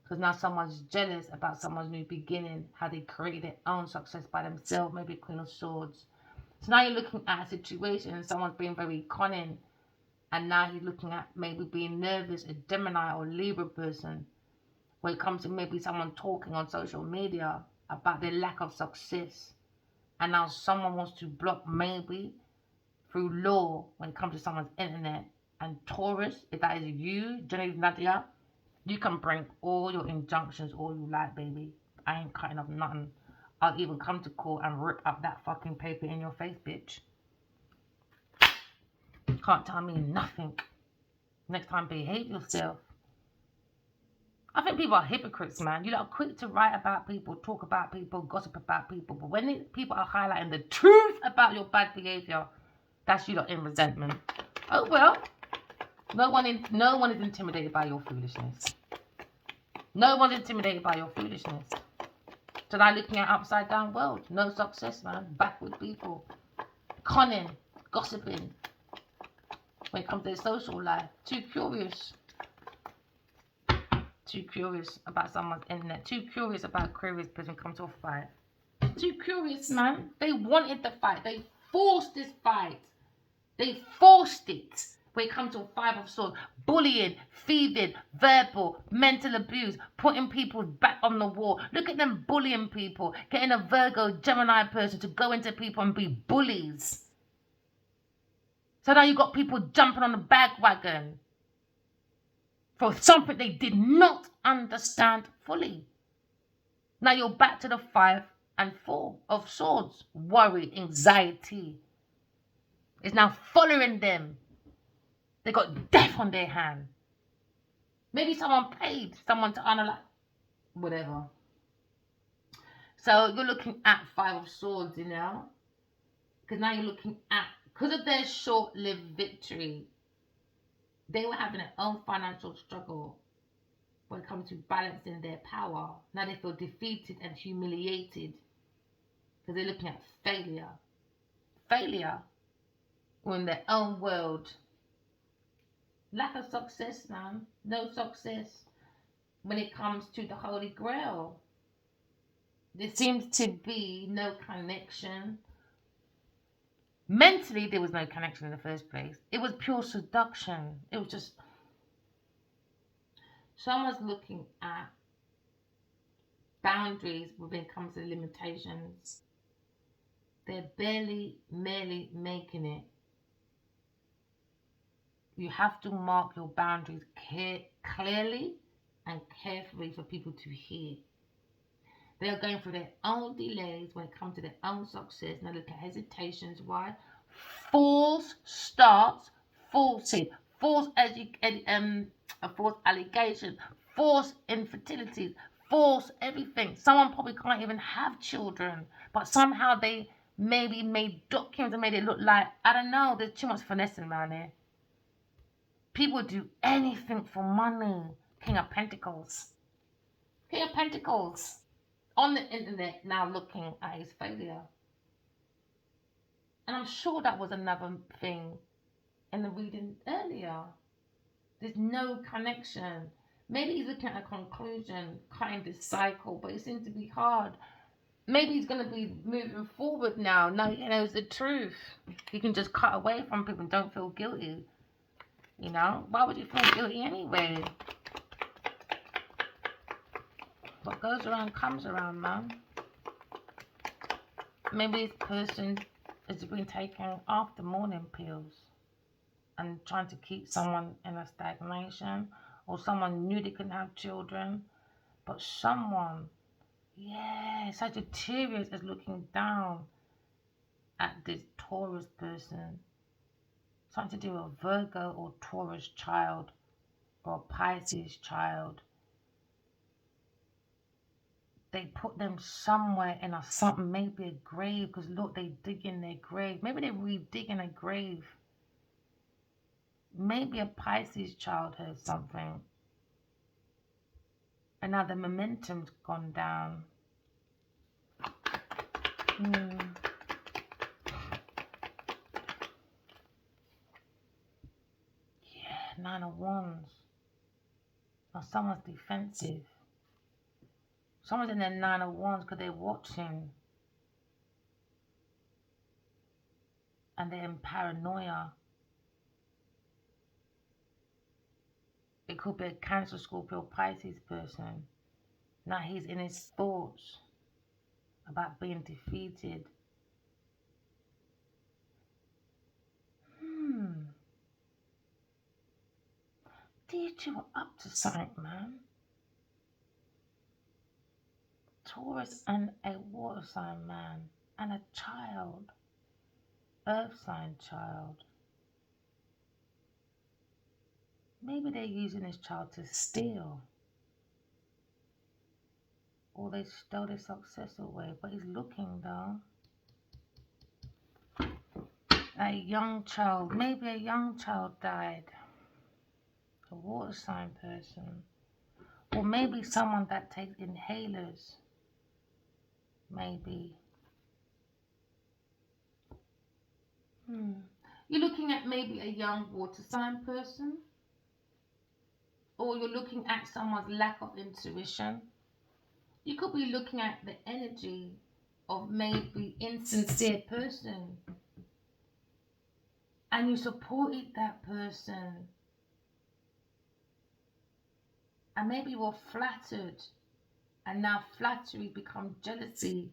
[SPEAKER 1] Because now someone's jealous about someone's new beginning, how they created their own success by themselves, maybe a Queen of Swords. So now you're looking at a situation and someone's being very cunning. And now he's looking at maybe being nervous, a Gemini or Libra person. When it comes to maybe someone talking on social media about their lack of success. And now someone wants to block maybe through law when it comes to someone's internet. And Taurus, if that is you, Genevieve Nadia, you can bring all your injunctions all you like, baby. I ain't cutting up nothing. I'll even come to court and rip up that fucking paper in your face, bitch. Can't tell me nothing. Next time, behave yourself. I think people are hypocrites, man. You lot are quick to write about people, talk about people, gossip about people. But when people are highlighting the truth about your bad behavior, that's you lot in resentment. Oh, well. No one is intimidated by your foolishness. No one's intimidated by your foolishness. So now looking at upside down world. No success, man. Backward people. Conning. Gossiping. When it comes to their social life. Too curious. Too curious about someone's internet. Too curious about curious person come to a fight. Too curious, man. They wanted the fight. They forced this fight. They forced it. When it comes to a Five of Swords, bullying, thieving, verbal, mental abuse, putting people back on the wall. Look at them bullying people, getting a Virgo, Gemini person to go into people and be bullies. So now you got people jumping on the bandwagon for something they did not understand fully. Now you're back to the 5 and 4 of Swords. Worry, anxiety. It's now following them. They got death on their hand. Maybe someone paid someone to analyze, whatever. So you're looking at Five of Swords, you know, because now you're looking at, because of their short-lived victory, they were having their own financial struggle when it comes to balancing their power. Now they feel defeated and humiliated because they're looking at failure. Failure in their own world. Lack of success, man. No success when it comes to the Holy Grail. There seems to be no connection. Mentally, there was no connection in the first place. It was pure seduction. It was just someone's looking at boundaries when it comes to limitations. They're merely making it. You have to mark your boundaries clearly and carefully for people to hear. They are going through their own delays when it comes to their own success. Now look at hesitations. Why? False starts, falsehood, false false allegations, false infertility, false everything. Someone probably can't even have children, but somehow they maybe made documents and made it look like, I don't know, there's too much finessing around here. People do anything for money. King of Pentacles. King of Pentacles. On the internet now looking at his failure. And I'm sure that was another thing in the reading earlier. There's no connection. Maybe he's looking at a conclusion, cutting this cycle, but it seems to be hard. Maybe he's going to be moving forward now. Now he knows the truth. He can just cut away from people and don't feel guilty. You know? Why would you feel guilty anyway? What goes around comes around, man. Maybe this person has been taking after morning pills and trying to keep someone in a stagnation, or someone knew they couldn't have children, but someone, yeah, Sagittarius is looking down at this Taurus person. Something to do with a Virgo or Taurus child or a Pisces child. They put them somewhere in a something, maybe a grave, because look, they dig in their grave. Maybe they're re-digging a grave. Maybe a Pisces child heard something. And now the momentum's gone down. Yeah, Nine of Wands. Now someone's defensive. Someone's in their Nine of Wands because they're watching. And they're in paranoia. It could be a Cancer, Scorpio, Pisces person. Now he's in his thoughts about being defeated. These two are up to something, man. Taurus and a water sign man and a child. Earth sign child. Maybe they're using this child to steal. Or they stole their success away. But he's looking though. A young child. Maybe a young child died. A water sign person. Or maybe someone that takes inhalers. Maybe. You're looking at maybe a young water sign person. Or you're looking at someone's lack of intuition. You could be looking at the energy of maybe insincere person. And you supported that person. And maybe you were flattered. And now flattery becomes jealousy,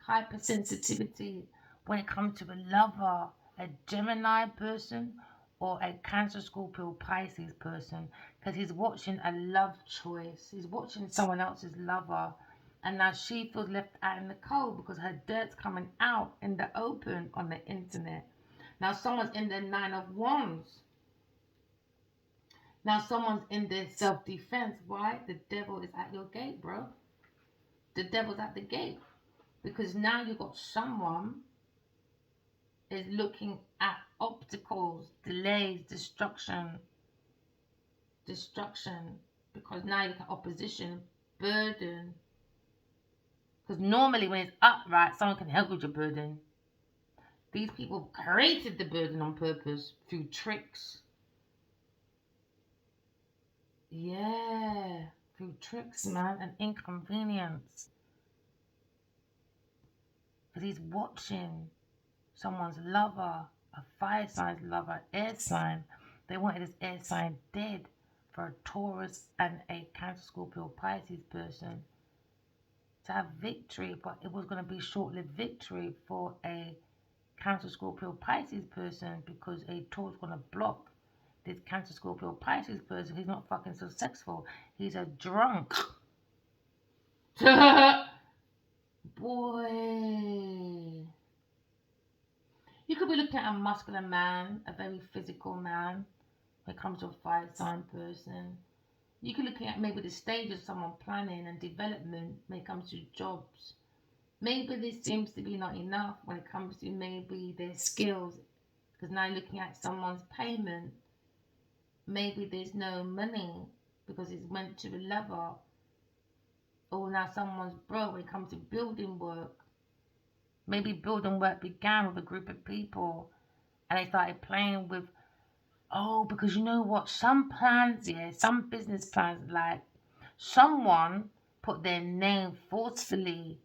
[SPEAKER 1] hypersensitivity when it comes to a lover, a Gemini person, or a Cancer, Scorpio, Pisces person, because he's watching a love choice. He's watching someone else's lover, and now she feels left out in the cold because her dirt's coming out in the open on the internet. Now someone's in their 9 of Wands. Now someone's in their self-defense. Why? The devil is at your gate, bro. The devil's at the gate. Because now you've got someone is looking at obstacles, delays, destruction. Because now you look at opposition, burden. Because normally when it's upright, someone can help with your burden. These people created the burden on purpose through tricks. Yeah, through tricks, man, and inconvenience. Because he's watching someone's lover, a fire sign's lover, air sign. They wanted this air sign dead for a Taurus and a Cancer, Scorpio, Pisces person to have victory, but it was going to be short-lived victory for a Cancer, Scorpio, Pisces person because a Taurus going to block this Cancer, Scorpio, Pisces person. He's not fucking successful. He's a drunk. Boy. You could be looking at a muscular man, a very physical man when it comes to a fire sign person. You could look at maybe the stage of someone planning and development when it comes to jobs. Maybe this seems to be not enough when it comes to maybe their skills. Because now you're looking at someone's payment. Maybe there's no money because it's went to the level. Or now someone's broke when it comes to building work. Maybe building work began with a group of people and they started playing with, because you know what? Some plans, some business plans, like someone put their name forcefully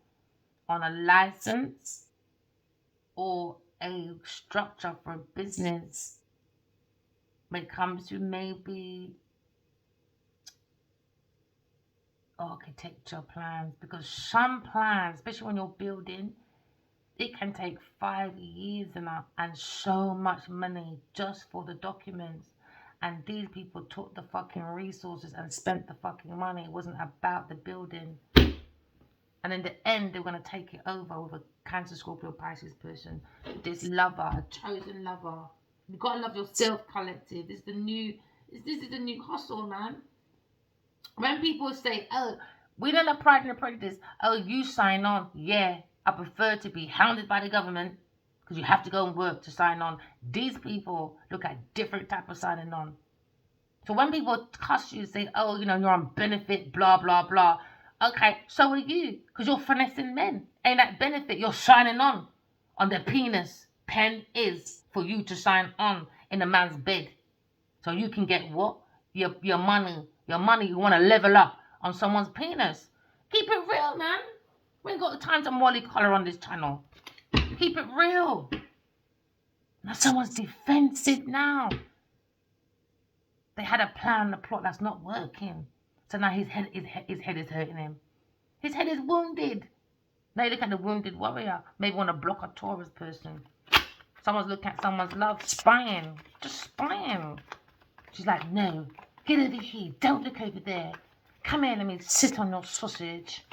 [SPEAKER 1] on a license or a structure for a business when it comes to maybe architecture plans, because some plans, especially when you're building, it can take 5 years and so much money just for the documents. And these people took the fucking resources and spent the fucking money. It wasn't about the building. And in the end, they were going to take it over with a Cancer, Scorpio, Pisces person. This lover, a chosen lover. You've got to love yourself, collective. This is the new hustle, man. When people say, we don't have Pride and Prejudice. You sign on. Yeah, I prefer to be hounded by the government because you have to go and work to sign on. These people look at different type of signing on. So when people cuss you, say, you're on benefit, blah, blah, blah. Okay, so are you, because you're finessing men. Ain't that benefit? You're signing on their penis. Pen is for you to sign on in a man's bed. So you can get what? Your money. Your money you want to level up on someone's penis. Keep it real, man. We ain't got the time to molly collar on this channel. Keep it real. Now someone's defensive now. They had a plan, a plot that's not working. So now his head is hurting him. His head is wounded. Now you look at the wounded warrior. Maybe want to block a Taurus person. Someone's looking at someone's love, spying. Just spying. She's like, no, get over here. Don't look over there. Come here, let me sit on your sausage.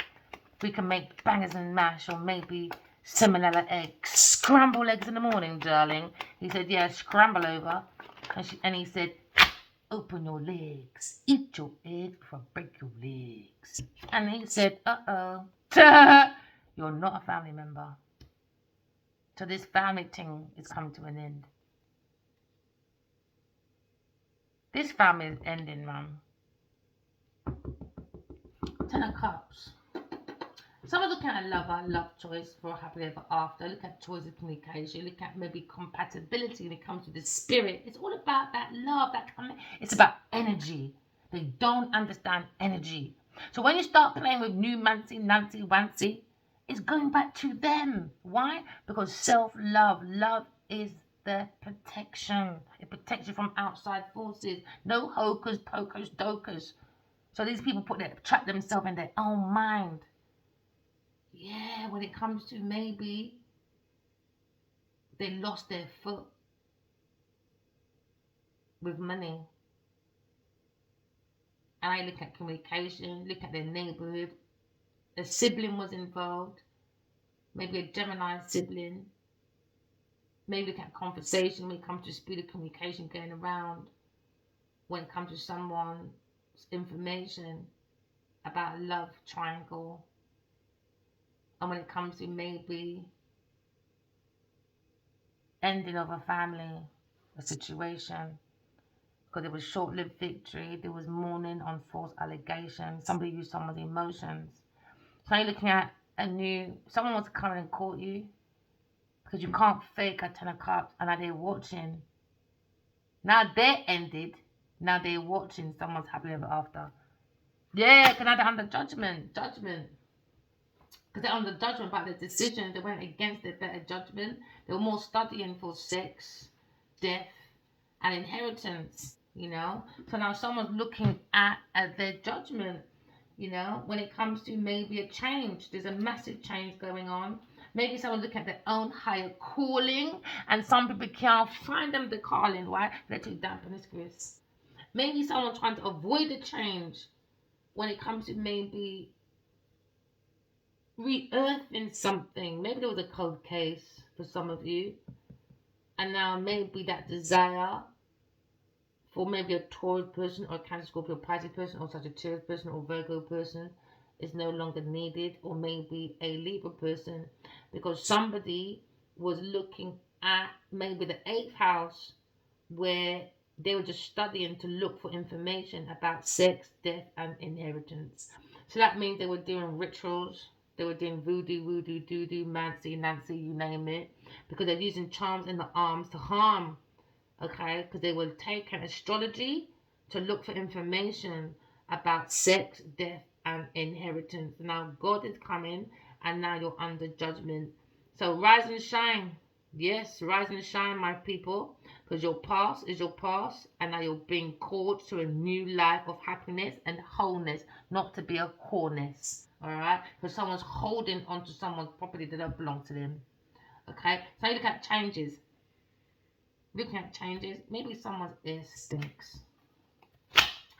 [SPEAKER 1] We can make bangers and mash or maybe salmonella eggs. Scramble eggs in the morning, darling. He said, yeah, scramble over. And he said, open your legs. Eat your eggs before I break your legs. And he said, you're not a family member. So this family thing is coming to an end. This family is ending, man. 10 of Cups. Some are looking at a love choice for a happily ever after. Look at choice of communication. Look at maybe compatibility when it comes to the spirit. It's all about that love. It's about energy. They don't understand energy. So when you start playing with new Nancy, Wancy, it's going back to them. Why? Because self-love. Love is the protection. It protects you from outside forces. No hocus pocus docus. So these people trap themselves in their own mind. Yeah, when it comes to maybe they lost their foot with money. And I look at communication, look at their neighborhood. A sibling was involved. Maybe a Gemini sibling. Maybe look at conversation when it comes to speed of communication going around, when it comes to someone's information about a love triangle, and when it comes to maybe ending of a family, a situation, because there was short-lived victory, there was mourning on false allegations, somebody used someone's emotions. So you're looking at someone wants to come in and court you because you can't fake a 10 of cups and now they're watching. Now they're ended. Now they're watching someone's happily ever after. Yeah, because now they're under judgment. Judgment. Because they're under judgment about their decision. They went against their better judgment. They were more studying for sex, death, and inheritance, So now someone's looking at their judgment, when it comes to maybe a change. There's a massive change going on. Maybe someone look at their own higher calling, and some people can't find them the calling. Why? They're too dampen his grist. Maybe someone trying to avoid the change when it comes to maybe re-earthing something. Maybe there was a cold case for some of you, and now maybe that desire for maybe a Taurus person or a Cancer, Scorpio, Pisces person or Sagittarius person or Virgo person is no longer needed, or maybe a Libra person, because somebody was looking at maybe the eighth house where they were just studying to look for information about sex, death, and inheritance. So that means they were doing rituals, they were doing voodoo, doo-doo, Nancy, you name it, because they're using charms in the arms to harm, okay? Because they were taking astrology to look for information about sex, death, and inheritance. Now God is coming, and now you're under judgment. So rise and shine. Yes, rise and shine, my people, because your past is your past, and now you're being called to a new life of happiness and wholeness, not to be a whoreness. All right, because someone's holding onto someone's property that don't belong to them. Okay, so you look at changes. Looking at changes, maybe someone's ear stinks.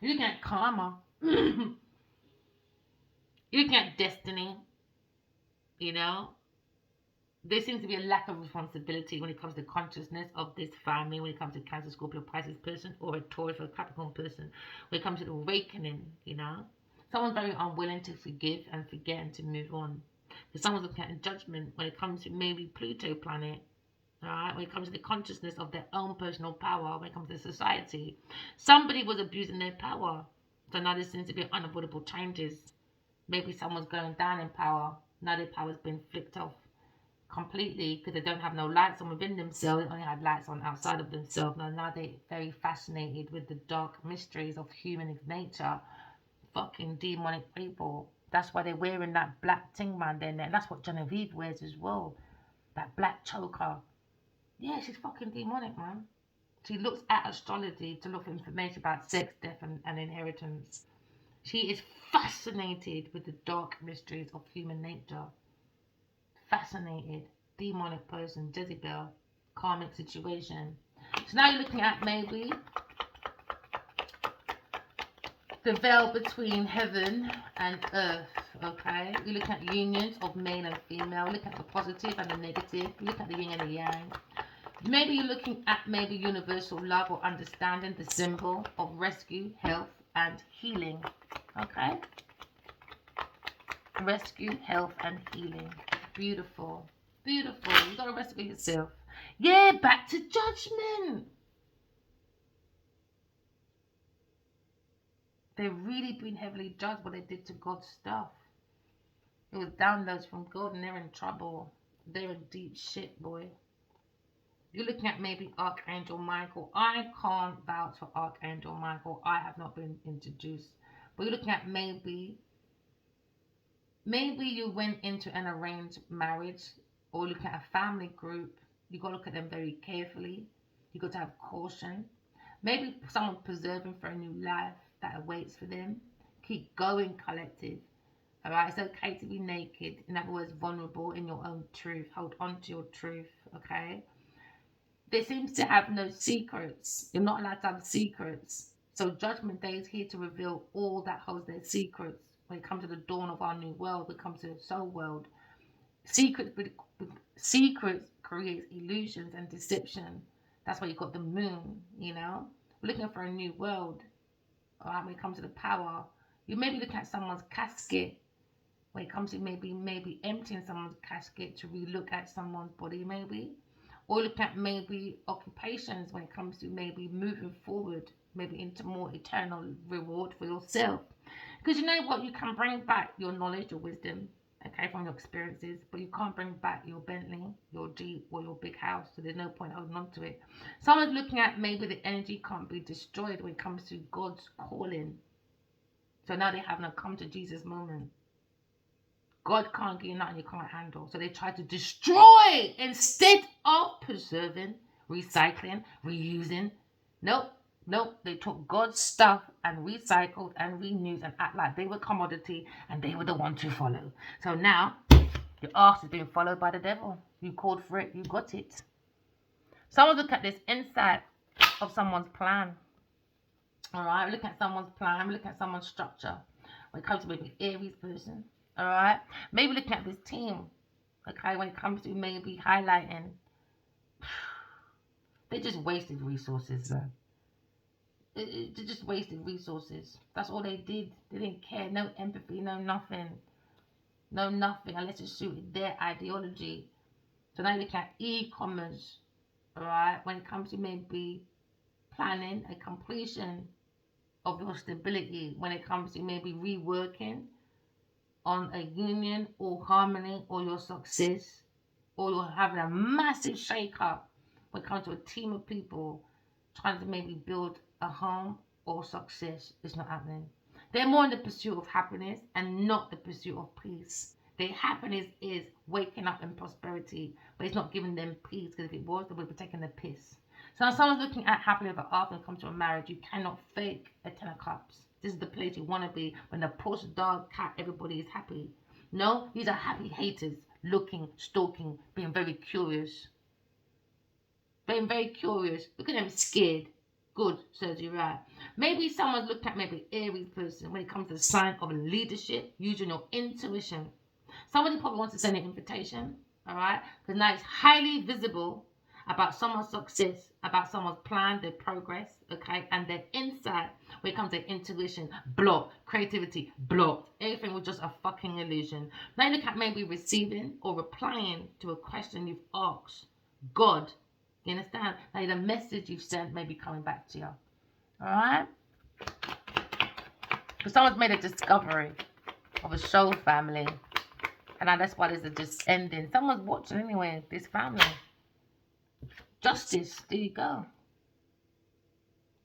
[SPEAKER 1] You're looking at karma. You're looking at destiny. You know, there seems to be a lack of responsibility when it comes to consciousness of this family, when it comes to Cancer, Scorpio, Pisces person, or a Taurus or a Capricorn person, when it comes to the awakening, Someone's very unwilling to forgive and forget and to move on. Because someone's looking at judgment when it comes to maybe Pluto planet. Alright, when it comes to the consciousness of their own personal power, when it comes to society. Somebody was abusing their power. So now there seems to be unavoidable changes. Maybe someone's going down in power. Now their power's been flicked off completely because they don't have no lights on within themselves. They only had lights on outside of themselves. Now they're very fascinated with the dark mysteries of human nature. Fucking demonic people. That's why they're wearing that black thing around their neck. That's what Genevieve wears as well. That black choker. Yeah, she's fucking demonic, man. She looks at astrology to look for information about sex, death, and inheritance. She is fascinated with the dark mysteries of human nature. Fascinated. Demonic person, Jezebel, karmic situation. So now you're looking at maybe the veil between heaven and earth, okay? You look at unions of male and female. Look at the positive and the negative. You look at the yin and the yang. Maybe you're looking at maybe universal love or understanding, the symbol of rescue, health, and healing. Okay? Rescue, health, and healing. Beautiful. Beautiful. You got to rescue yourself. Yeah, back to judgment. They've really been heavily judged what they did to God's stuff. It was downloads from God and they're in trouble. They're in deep shit, boy. You're looking at maybe Archangel Michael. I can't vouch for Archangel Michael. I have not been introduced. But you're looking at maybe you went into an arranged marriage, or looking at a family group. You got to look at them very carefully. You got to have caution. Maybe someone preserving for a new life that awaits for them. Keep going, collective. All right, it's okay to be naked. In other words, vulnerable in your own truth. Hold on to your truth. Okay. There seems to have no secrets. You're not allowed to have secrets. So Judgment Day is here to reveal all that holds their secrets. When it comes to the dawn of our new world, when it comes to the soul world, Secret, secrets creates illusions and deception. That's why you got the moon, you know? We're looking for a new world. All right, when it comes to the power, you may be looking at someone's casket. When it comes to maybe emptying someone's casket to relook at someone's body, maybe, or look at maybe occupations when it comes to maybe moving forward, maybe into more eternal reward for yourself. Because you know what, you can bring back your knowledge, your wisdom, okay, from your experiences, but you can't bring back your Bentley, your Jeep, or your big house. So there's no point holding on to it. Someone's looking at maybe the energy can't be destroyed when it comes to God's calling. So now they have no come to Jesus moment. God can't give you nothing you can't handle. So they try to destroy instead of preserving, recycling, reusing. Nope, nope. They took God's stuff and recycled and renewed and act like they were commodity and they were the one to follow. So now your ass is being followed by the devil. You called for it, you got it. Someone look at this inside of someone's plan. All right, look at someone's plan, look at someone's structure. When it comes to maybe Aries person, all right, maybe looking at this team, okay, when it comes to maybe highlighting, they just wasted resources, man. They just wasted resources. That's all they did. They didn't care. No empathy, no nothing. No nothing unless it suited their ideology. So now you look at e-commerce, all right, when it comes to maybe planning and completion of your stability, when it comes to maybe reworking on a union or harmony or your success, or you're having a massive shake up when it comes to a team of people trying to maybe build a home or success. It's not happening. They're more in the pursuit of happiness and not the pursuit of peace. Their happiness is waking up in prosperity, but it's not giving them peace, because if it was, they would be taking the piss. So now someone's looking at happily ever after and come to a marriage, you cannot fake a 10 of cups. This is the place you want to be when the push dog cat, everybody is happy. No, these are happy haters, looking, stalking, being very curious. Being very curious. Look at them scared. Good, surgery, right. Maybe someone's looking at maybe Aries person when it comes to the sign of leadership, using your intuition. Somebody probably wants to send an invitation, all right? Because now it's highly visible about someone's success, about someone's plan, their progress, okay, and their insight when it comes to intuition, blocked, creativity, blocked. Everything was just a fucking illusion. Now you look at maybe receiving or replying to a question you've asked God. You understand? Now the message you've sent may be coming back to you. All right? Because someone's made a discovery of a soul family. And now that's why there's a just ending. Someone's watching anyway, this family. Justice, there you go.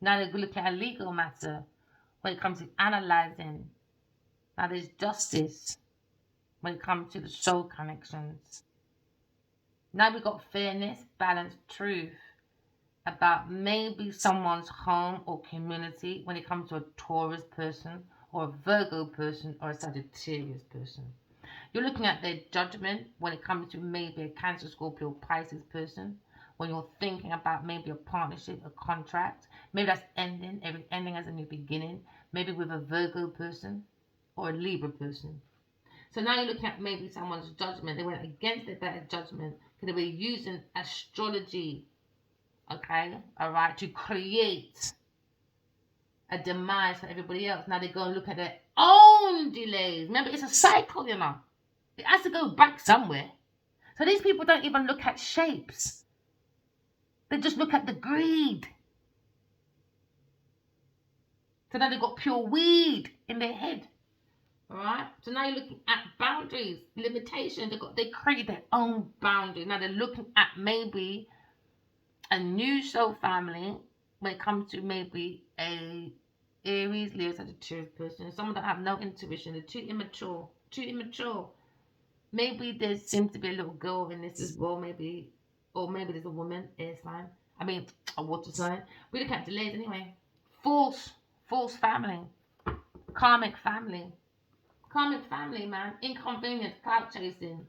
[SPEAKER 1] Now they're looking at a legal matter when it comes to analyzing. Now there's justice when it comes to the soul connections. Now we've got fairness, balance, truth about maybe someone's home or community when it comes to a Taurus person or a Virgo person or a Sagittarius person. You're looking at their judgment when it comes to maybe a Cancer, Scorpio, Pisces person. When you're thinking about maybe a partnership, a contract, maybe that's ending. Every ending has a new beginning. Maybe with a Virgo person or a Libra person. So now you're looking at maybe someone's judgment. They went against their better judgment because they were using astrology, okay, all right, to create a demise for everybody else. Now they go and look at their own delays. Remember, it's a cycle, you know. It has to go back somewhere. So these people don't even look at shapes. They just look at the greed. So now they've got pure weed in their head. Alright? So now you're looking at boundaries, limitations. They create their own boundaries. Now they're looking at maybe a new soul family when it comes to maybe a Aries, Leo, Sagittarius person. Someone that have no intuition. They're too immature. Too immature. Maybe there seems to be a little girl in this as well, maybe. Or maybe there's a woman, air sign. I mean, a water sign. We look at delays anyway. False family. Karmic family. Karmic family, man. Inconvenience. Clout chasing.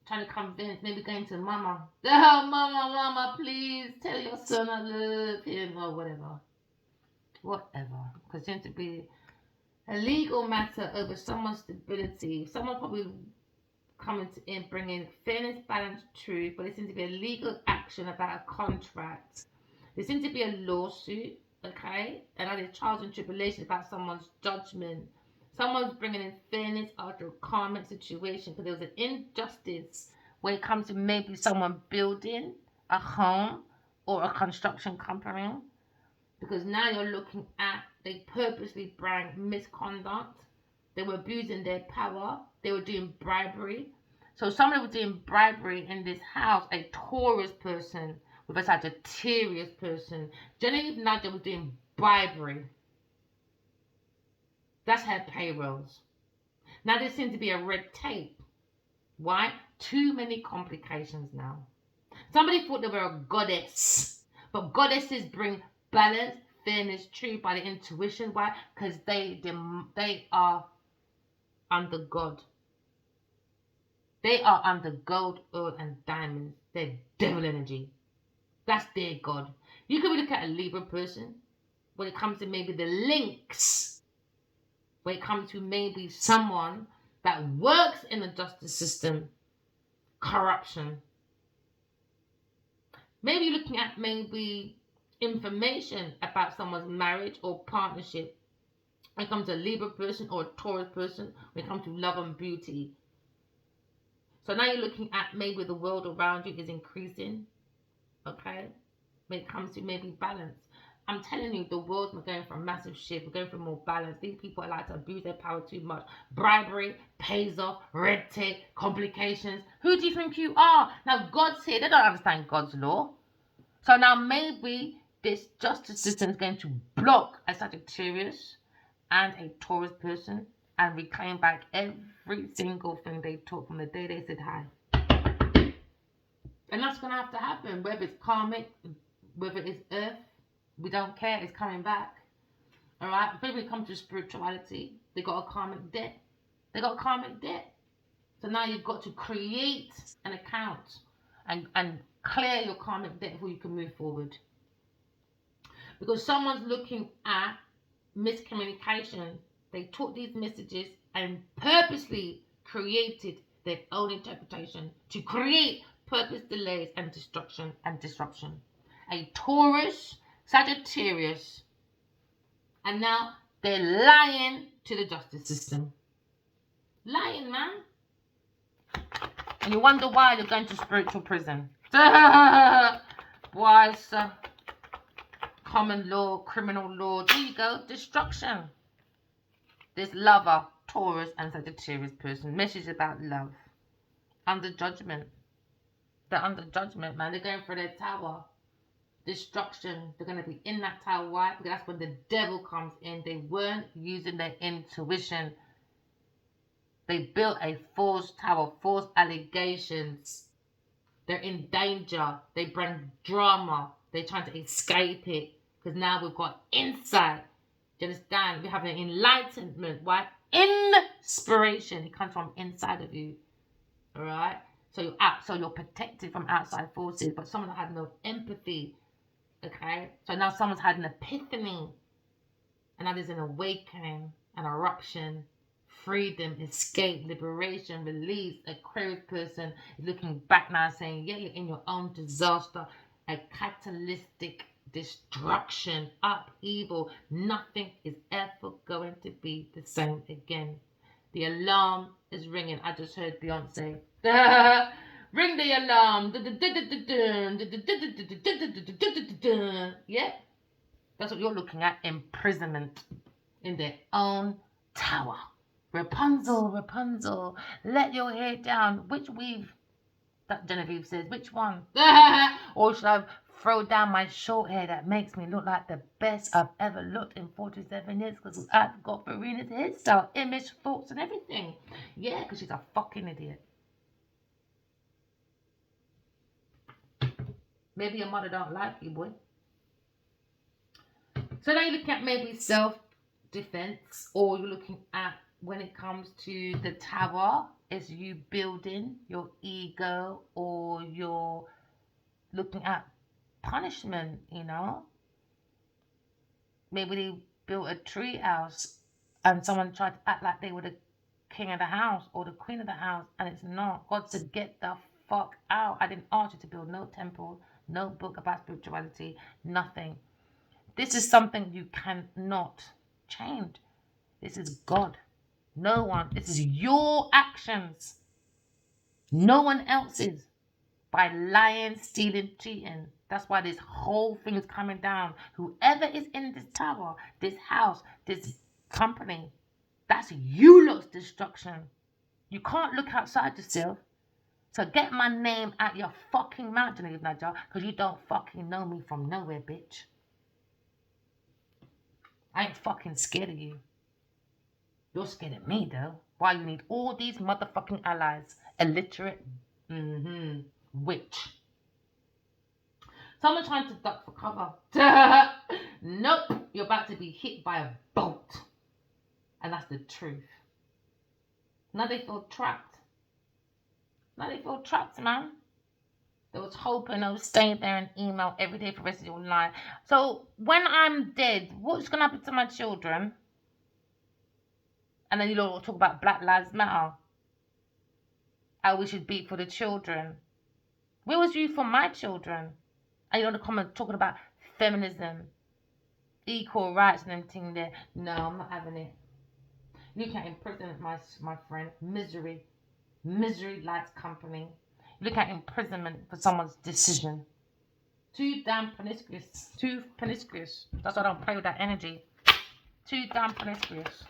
[SPEAKER 1] Trying to convince, maybe going to mama. Oh, mama, please tell your son I love him or whatever. Because seems to be A legal matter over someone's stability. Someone probably coming to in bringing fairness, balance, truth, but there seems to be a legal action about a contract. There seems to be a lawsuit, okay, and other trials and tribulations about someone's judgment. Someone's bringing in fairness after a karmic situation because there was an injustice when it comes to maybe someone building a home or a construction company. Because now you're looking at they purposely bring misconduct. They were abusing their power. They were doing bribery. So somebody was doing bribery in this house, a Taurus person with a Sagittarius person. Genevieve Nadia was doing bribery. That's her payrolls. Now there seems to be a red tape. Why? Too many complications now. Somebody thought they were a goddess. But goddesses bring balance, fairness, truth by the intuition. Why? Because they are under God. They are under gold, oil, and diamonds. They're devil energy. That's their God. You could look at a Libra person when it comes to maybe the links. When it comes to maybe someone that works in the justice system, corruption. Maybe you're looking at maybe information about someone's marriage or partnership. When it comes to a Libra person or a Taurus person, when it comes to love and beauty. So now you're looking at maybe the world around you is increasing, okay? When it comes to maybe balance. I'm telling you, the world's going for a massive shift. We're going for more balance. These people are like to abuse their power too much. Bribery, pays off, red tape, complications. Who do you think you are? Now, God's here. They don't understand God's law. So now maybe this justice system is going to block a Sagittarius and a Taurus person and reclaim back every single thing they took from the day they said hi. And that's going to have to happen, whether it's karmic, whether it's earth, we don't care, it's coming back. All right? But when it comes to spirituality, they got a karmic debt. They got a karmic debt. So now you've got to create an account and clear your karmic debt before you can move forward. Because someone's looking at miscommunication. They took these messages and purposely created their own interpretation to create purpose delays and destruction and disruption. A Taurus, Sagittarius, and now they're lying to the justice system. Lying, man. And you wonder why you're going to spiritual prison. Why, sir? Common law, criminal law. There you go. Destruction. This lover, Taurus and Sagittarius person. Message about love. Under judgment. They're under judgment, man. They're going for their tower. Destruction. They're going to be in that tower. Why? Because that's when the devil comes in. They weren't using their intuition. They built a false tower, false allegations. They're in danger. They bring drama. They're trying to escape it. Because now we've got insight. Do you understand? We have an enlightenment. Why? Inspiration. It comes from inside of you. Alright? So you're out. So you're protected from outside forces. But someone had no empathy. Okay? So now someone's had an epiphany. And now there's an awakening, an eruption, freedom, escape, liberation, release. Aquarius person is looking back now saying, yeah, you're in your own disaster. A catalytic destruction, upheaval. Nothing is ever going to be the same again. The alarm is ringing. I just heard Beyonce. Ring the alarm. Yeah, that's what you're looking at. Imprisonment in their own tower. Rapunzel, Rapunzel, let your hair down. Which weave? That Genevieve says, which one? Or should I throw down my short hair that makes me look like the best I've ever looked in 47 years? Because I've got Verena's hairstyle, image, thoughts, and everything. Yeah, because she's a fucking idiot. Maybe your mother don't like you, boy. So now you're looking at maybe self-defense, or you're looking at when it comes to the tower, is you building your ego, or you're looking at punishment, you know. Maybe they built a tree house and someone tried to act like they were the king of the house or the queen of the house, and it's not. God said, get the fuck out. I didn't ask you to build no temple, no book about spirituality, nothing. This is something you cannot change. This is God. No one. This is your actions. No one else's. By lying, stealing, cheating. That's why this whole thing is coming down. Whoever is in this tower, this house, this company, that's you lot's destruction. You can't look outside yourself. So get my name out your fucking mouth, Genevieve Naja, because you don't fucking know me from nowhere, bitch. I ain't fucking scared of you. You're scared of me, though. Why you need all these motherfucking allies? Illiterate witch. Someone trying to duck for cover. Nope. You're about to be hit by a bolt. And that's the truth. Now they feel trapped. Now they feel trapped, man. They was hoping I would stay there and email every day for the rest of your life. So when I'm dead, what's going to happen to my children? And then you all talk about Black Lives Matter. How we should be for the children. Where was you for my children? And you're on the comment talking about feminism, equal rights and everything there. No, I'm not having it. You can't imprison my friend. Misery. Misery likes company. You look at imprisonment for someone's decision. Too damn promiscuous. Too promiscuous. That's why I don't play with that energy. Too damn promiscuous.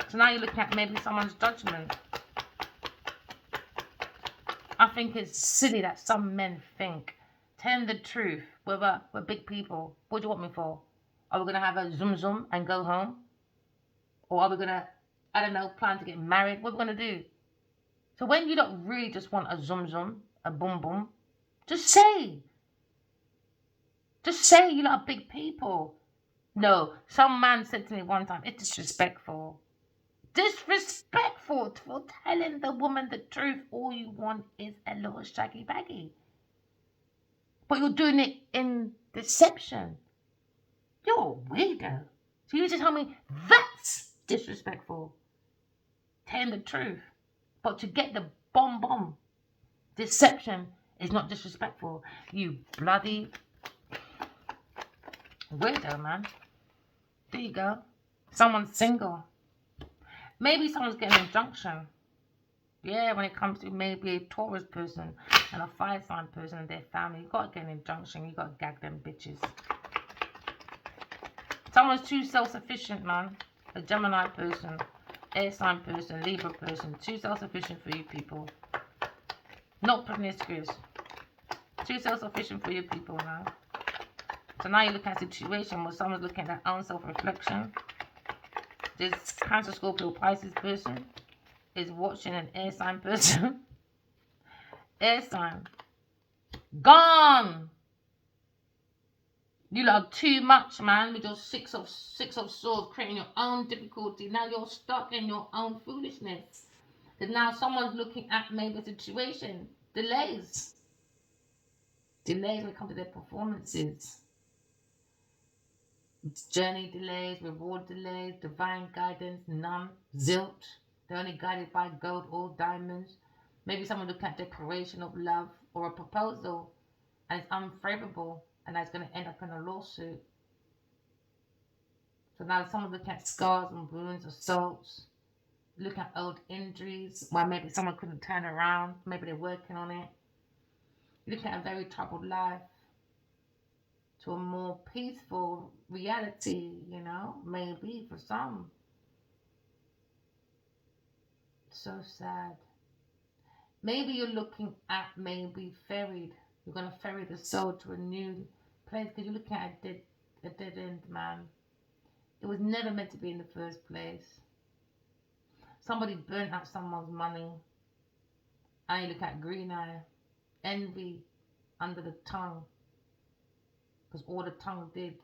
[SPEAKER 1] So now you're looking at maybe someone's judgment. I think it's silly that some men think. Tell them the truth. We're big people. What do you want me for? Are we going to have a zoom zoom and go home? Or are we going to, I don't know, plan to get married? What are we going to do? So when you don't really just want a zoom zoom, a boom boom, just say. Just say you're not big people. No, some man said to me one time, it's disrespectful. Disrespectful for telling the woman the truth. All you want is a little shaggy baggy. But you're doing it in deception. You're a weirdo. So you just tell me that's disrespectful. Telling the truth. But to get the bomb, deception is not disrespectful. You bloody weirdo, man. There you go. Someone's single. Maybe someone's getting an injunction. Yeah, when it comes to maybe a Taurus person and a fire sign person and their family, you got to get an injunction. You got to gag them bitches. Someone's too self-sufficient, man. A Gemini person, air sign person, Libra person. Too self-sufficient for you people. Not promiscuous. Too self-sufficient for you people, man. So now you look at a situation where someone's looking at their own self-reflection. This Cancer, Scorpio, Pisces person is watching an air sign person. Air sign. Gone. You lot too much, man, with your six of swords, creating your own difficulty. Now you're stuck in your own foolishness. And now someone's looking at maybe a situation. Delays. Delays when it comes to their performances. Journey delays, reward delays, divine guidance, none, zilch. They're only guided by gold or diamonds. Maybe someone look at declaration of love or a proposal and it's unfavorable and that's going to end up in a lawsuit. So now someone look at scars and wounds, assaults, look at old injuries where maybe someone couldn't turn around, maybe they're working on it. You look at a very troubled life to a more peaceful reality, you know, maybe for some. So sad. Maybe you're looking at maybe ferried. You're going to ferry the soul to a new place because you're looking at a dead end, man. It was never meant to be in the first place. Somebody burnt out someone's money. And you look at green eye, envy under the tongue. Because all the tongue did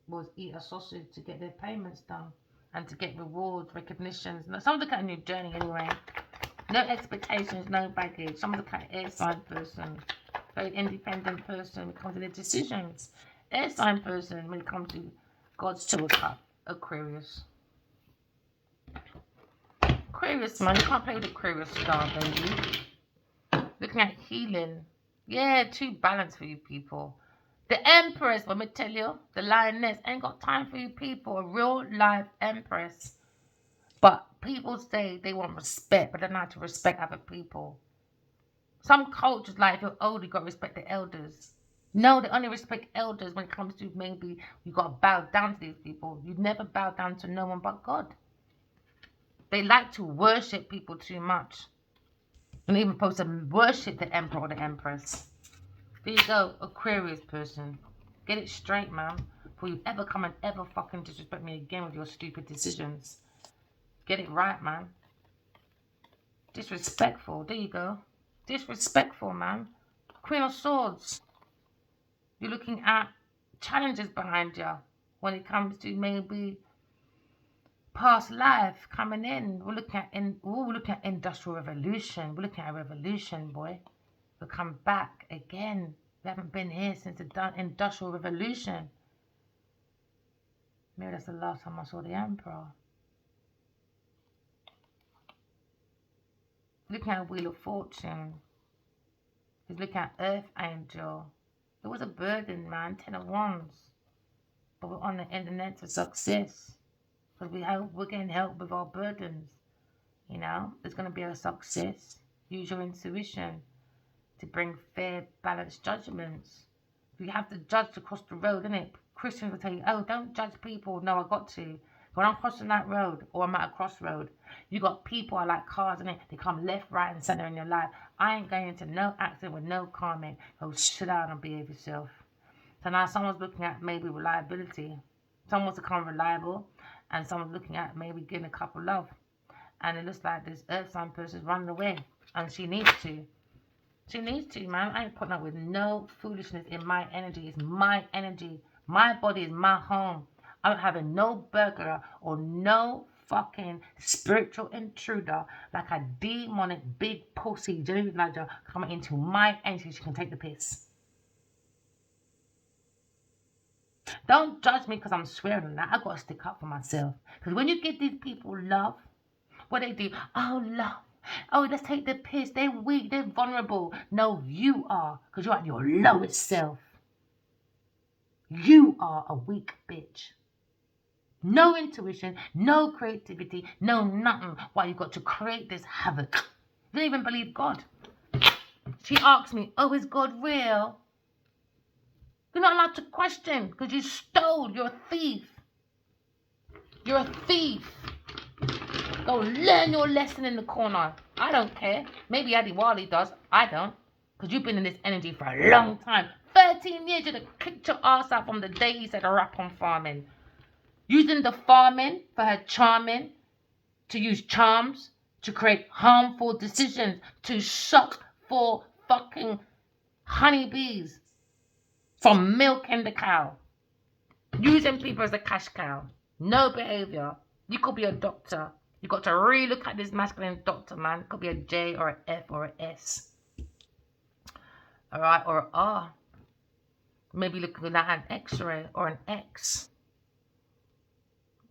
[SPEAKER 1] was eat a sausage to get their payments done and to get rewards, recognitions. Now, someone look at a new journey anyway. No expectations, no baggage. Someone look at an air sign person, very independent person when it comes to their decisions. Air sign person when it comes to God's tool cup. Aquarius. Aquarius, man. You can't play with Aquarius star, baby. Looking at healing. Yeah, too balanced for you people. The Empress, let me tell you, the Lioness ain't got time for you people. A real life Empress. But people say they want respect, but they don't know how to respect other people. Some cultures, like if you're older, you got to respect the elders. No, they only respect elders when it comes to maybe you got to bow down to these people. You never bow down to no one but God. They like to worship people too much. And even supposed to worship the emperor or the empress. There you go, Aquarius person. Get it straight, man. Before you ever come and ever fucking disrespect me again with your stupid decisions. Get it right, man. Disrespectful. There you go. Disrespectful, man. Queen of Swords. You're looking at challenges behind you when it comes to maybe past life coming in. We're looking at industrial revolution. We're looking at a revolution, boy. We'll come back again. We haven't been here since the industrial revolution. Maybe that's the last time I saw the emperor. Looking at Wheel of Fortune. He's looking at Earth Angel. It was a burden, man. 10 of Wands. But we're on the internet for success. Because we're getting help with our burdens. You know, it's going to be a success. Use your intuition to bring fair, balanced judgments. You have to judge to cross the road, innit? Christians will tell you, oh, don't judge people. No, I got to. When I'm crossing that road, or I'm at a crossroad, you got people are like cars, innit? They come left, right, and center in your life. I ain't going into no accident with no comment. Go sit down and behave yourself. So now someone's looking at maybe reliability. Someone's become reliable, and someone's looking at maybe getting a couple love. And it looks like this earth sign person's running away, and she needs to. She needs to, man. I ain't putting up with no foolishness in my energy. It's my energy. My body is my home. I'm not having no burglar or no fucking spiritual intruder like a demonic big pussy Genevieve Nigel coming into my energy. She can take the piss. Don't judge me because I'm swearing on that. I got to stick up for myself. Because when you give these people love, what they do, oh, love. Oh, let's take the piss. They're weak. They're vulnerable. No, you are. Because you're at your lowest self. You are a weak bitch. No intuition, no creativity, no nothing. Why you got to create this havoc? You don't even believe God. She asked me, oh, is God real? You're not allowed to question because you stole. You're a thief. You're a thief. Go learn your lesson in the corner. I don't care. Maybe Addy Wally does. I don't. Because you've been in this energy for a long time. 13 years, you'd have kicked your ass out from the day he said a rap on farming. Using the farming for her charming. To use charms. To create harmful decisions. To suck for fucking honeybees. From milking the cow. Using people as a cash cow. No behavior. You could be a doctor. You got to really look at this masculine doctor, man. It could be a J or an F or an S. Alright, or an R. Maybe looking at an X-ray or an X.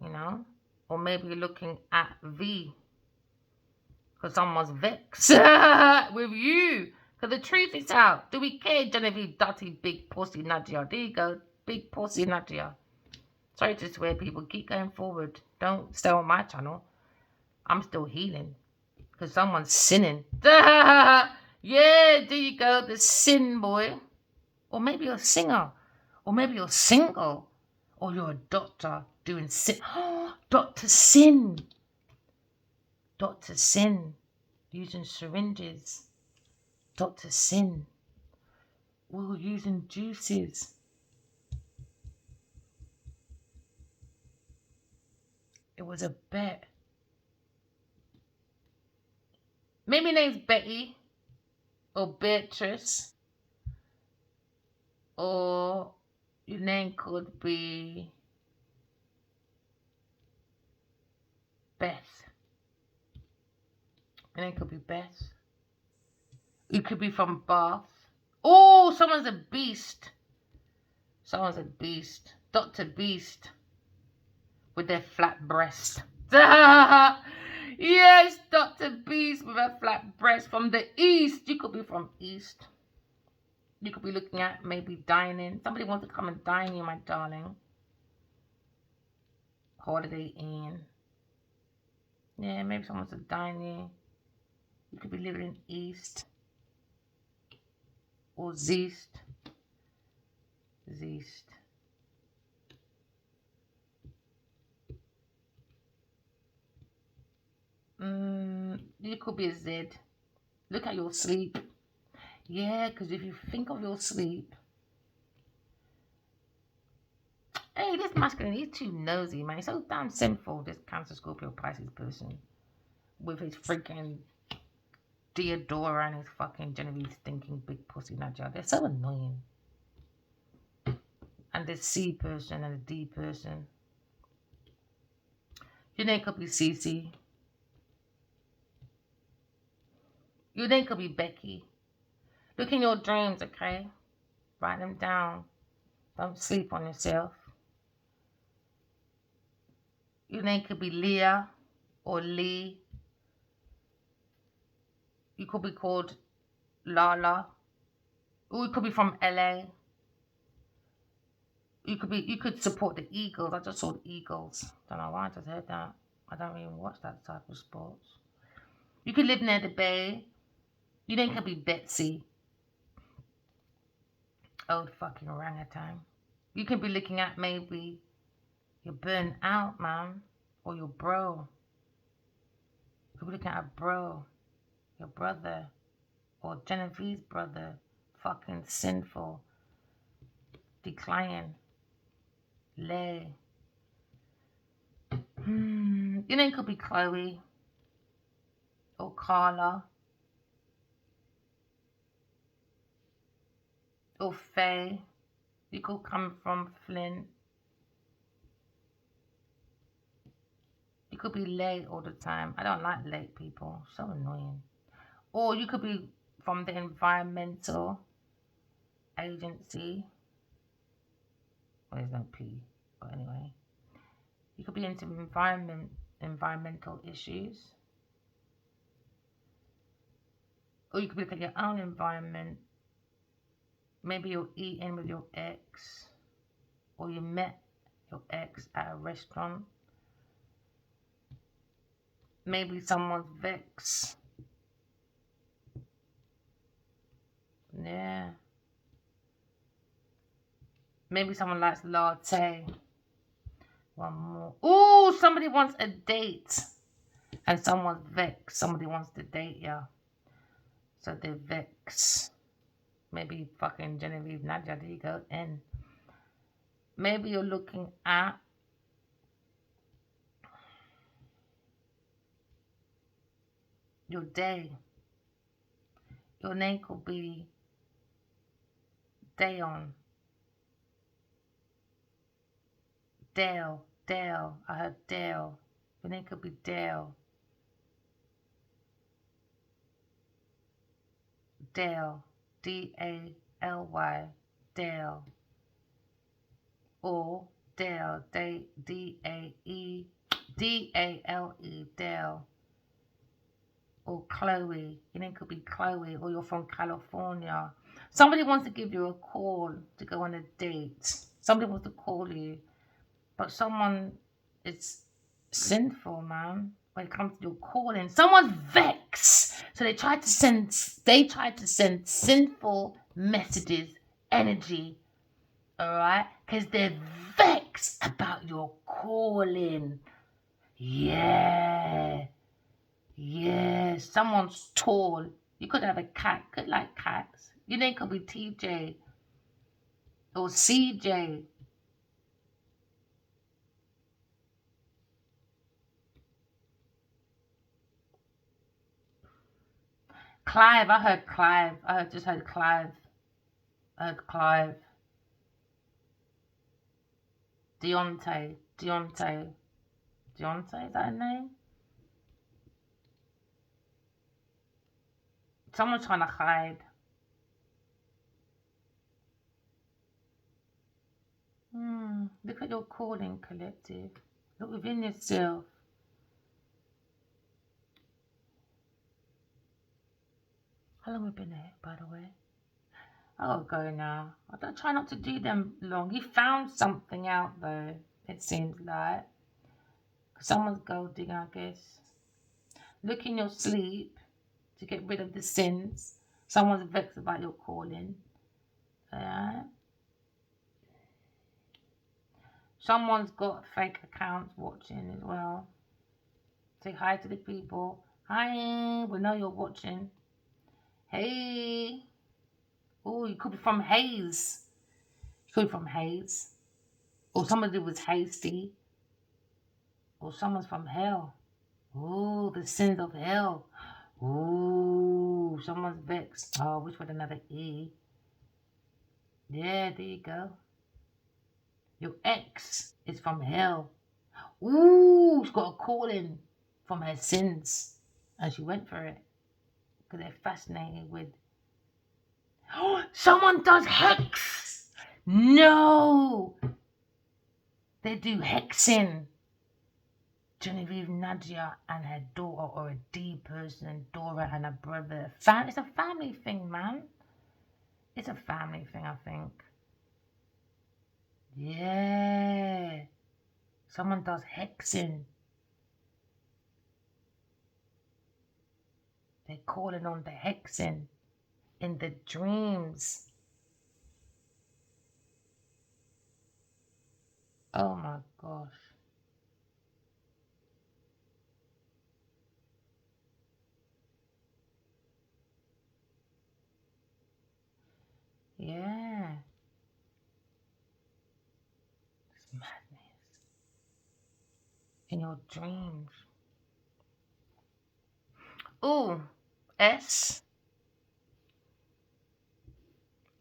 [SPEAKER 1] You know? Or maybe looking at V. Because someone's vexed with you. Because the truth is out. Do we care, Genevieve Dutty, big pussy Nadia? There you go. Big pussy Nadia. Sorry to swear, people. Keep going forward. Don't stay on my channel. I'm still healing. Because someone's sinning. Yeah, there you go. The sin boy. Or maybe you're a singer. Or maybe you're single. Or you're a doctor doing sin. Dr. Sin. Dr. Sin. Using syringes. Dr. Sin. We were using juices. It was a bet. Maybe your name's Betty. Or Beatrice. Or your name could be Beth. Your name could be Beth. You could be from Bath. Oh, someone's a beast. Someone's a beast. Dr. Beast. with their flat breast. Yes, Dr. Beast with a flat breast from the East. You could be from East. You could be looking at maybe dining. Somebody wants to come and dine you, my darling. Holiday Inn. Yeah, maybe someone wants to dine you. You could be living in East or Zeast. Zeast. You could be a Z. Look at your sleep. Yeah, because if you think of your sleep, hey, this masculine, he's too nosy, man. He's so damn sinful, this Cancer, Scorpio, Pisces person. With his freaking Theodora and his fucking Genevieve stinking big pussy nutjob. They're so annoying. And the C person and the D person. Your name could be Cece. Your name could be Becky. Look in your dreams, okay? Write them down. Don't sleep on yourself. Your name could be Leah or Lee. You could be called Lala. Or you could be from LA. You could support the Eagles. I just saw the Eagles. Don't know why I just heard that. I don't even watch that type of sports. You could live near the bay. Your name could be Betsy. Old fucking orangutan. You could be looking at maybe you're burnt out, man. Or your bro. You could be looking at a bro. Your brother. Or Genevieve's brother. Fucking sinful. Decline. Lay. Your name could be Chloe. Or Carla. Or Faye. You could come from Flint. You could be late all the time. I don't like late people. So annoying. Or you could be from the environmental agency. Well, there's no P, but anyway. You could be into environmental issues. Or you could look at your own environment. Maybe you're eating with your ex. Or you met your ex at a restaurant. Maybe someone's vexed. Yeah. Maybe someone likes latte. One more. Ooh, somebody wants a date. And someone's vexed. Somebody wants to date you. So they're vexed. Maybe fucking Genevieve Nadia, there you go. N. Maybe you're looking at your day. Your name could be Dayon. Dale. Dale. I heard Dale. Your name could be Dale. Dale. D-A-L-Y. Dale. Or Dale. D-A-E. D-A-L-E. Dale. Or Chloe. Your name could be Chloe. Or you're from California. Somebody wants to give you a call to go on a date. Somebody wants to call you. But someone is sinful, man. When it comes to your calling, someone's vexed. So they try to send sinful messages, energy, all right? Because they're vexed about your calling. Yeah. Yeah. Someone's tall. You could have a cat. Could like cats. Your name could be TJ or CJ. Clive, I heard Clive. Just heard Clive. I heard Clive. Deontay. Deontay, is that a name? Someone's trying to hide. Look at your calling, collective. Look within yourself. How long have we been here, by the way? I gotta go now. I don't try not to do them long. You found something out though, it seems like. Someone's gold digging, I guess. Look in your sleep to get rid of the sins. Someone's vexed about your calling. Alright? Someone's got fake accounts watching as well. Say hi to the people. Hi, we know you're watching. Hey. Oh, you could be from Hayes. You could be from Hayes. Or somebody was hasty. Or someone's from hell. Oh, the sins of hell. Oh, someone's vexed. Oh, which with another E. Yeah, there you go. Your ex is from hell. Ooh, she's got a calling from her sins. And she went for it. Because they're fascinated with. Oh, someone does hex. No. They do hexing. Genevieve Nadia and her daughter, or a D person, Dora and her brother. It's a family thing, man. It's a family thing, I think. Yeah. Someone does hexing. They're calling on the hexing in the dreams. Oh my gosh. Yeah. It's madness. In your dreams. Ooh. S.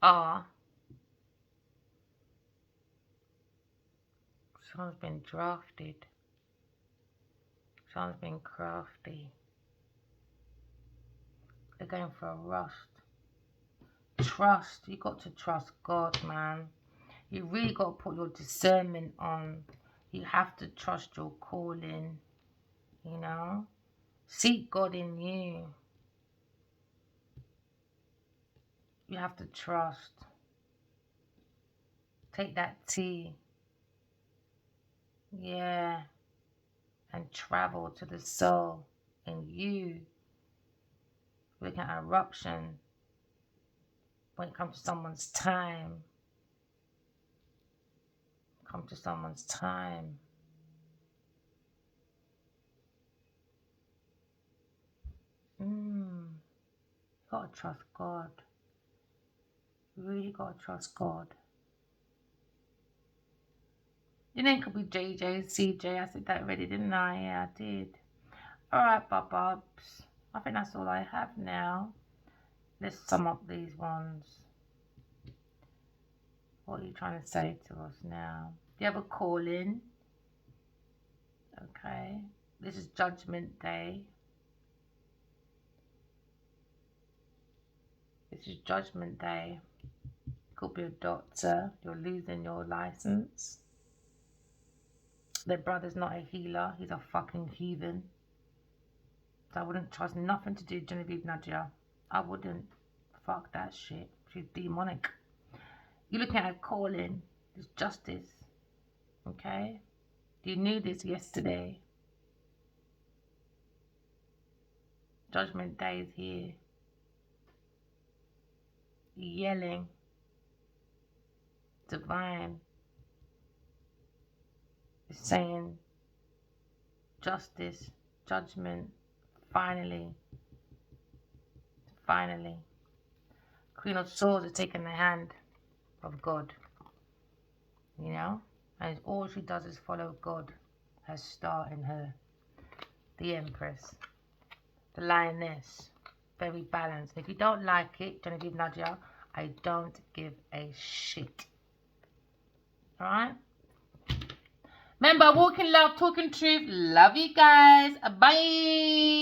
[SPEAKER 1] R. Someone's been drafted. Someone's been crafty. They're going for a rust. Trust. You got to trust God, man. You really got to put your discernment on. You have to trust your calling, you know. Seek God in you. You have to trust. Take that tea. Yeah. And travel to the soul in you. Looking at eruption. When it comes to someone's time. Come to someone's time. You gotta trust God. You really gotta trust God. Your name could be JJ, CJ. I said that already, didn't I? Yeah, I did. Alright, Bubs. I think that's all I have now. Let's sum up these ones. What are you trying to say to us now? Do you have a calling? Okay. This is Judgment Day. This is Judgment Day. Could be a doctor. You're losing your license. Their brother's not a healer. He's a fucking heathen. So I wouldn't trust nothing to do with Genevieve Nadia. I wouldn't. Fuck that shit. She's demonic. You're looking at a calling. It's justice. Okay? You knew this yesterday. Judgment Day is here. Yelling. Divine. Is saying justice, judgment. Finally. Finally. Queen of Swords is taking the hand of God. You know? And all she does is follow God. Her star in her. The Empress. The Lioness. Very balanced. If you don't like it, Genevieve Nadia, I don't give a shit. Alright? Remember, walking love, talking truth. Love you guys. Bye.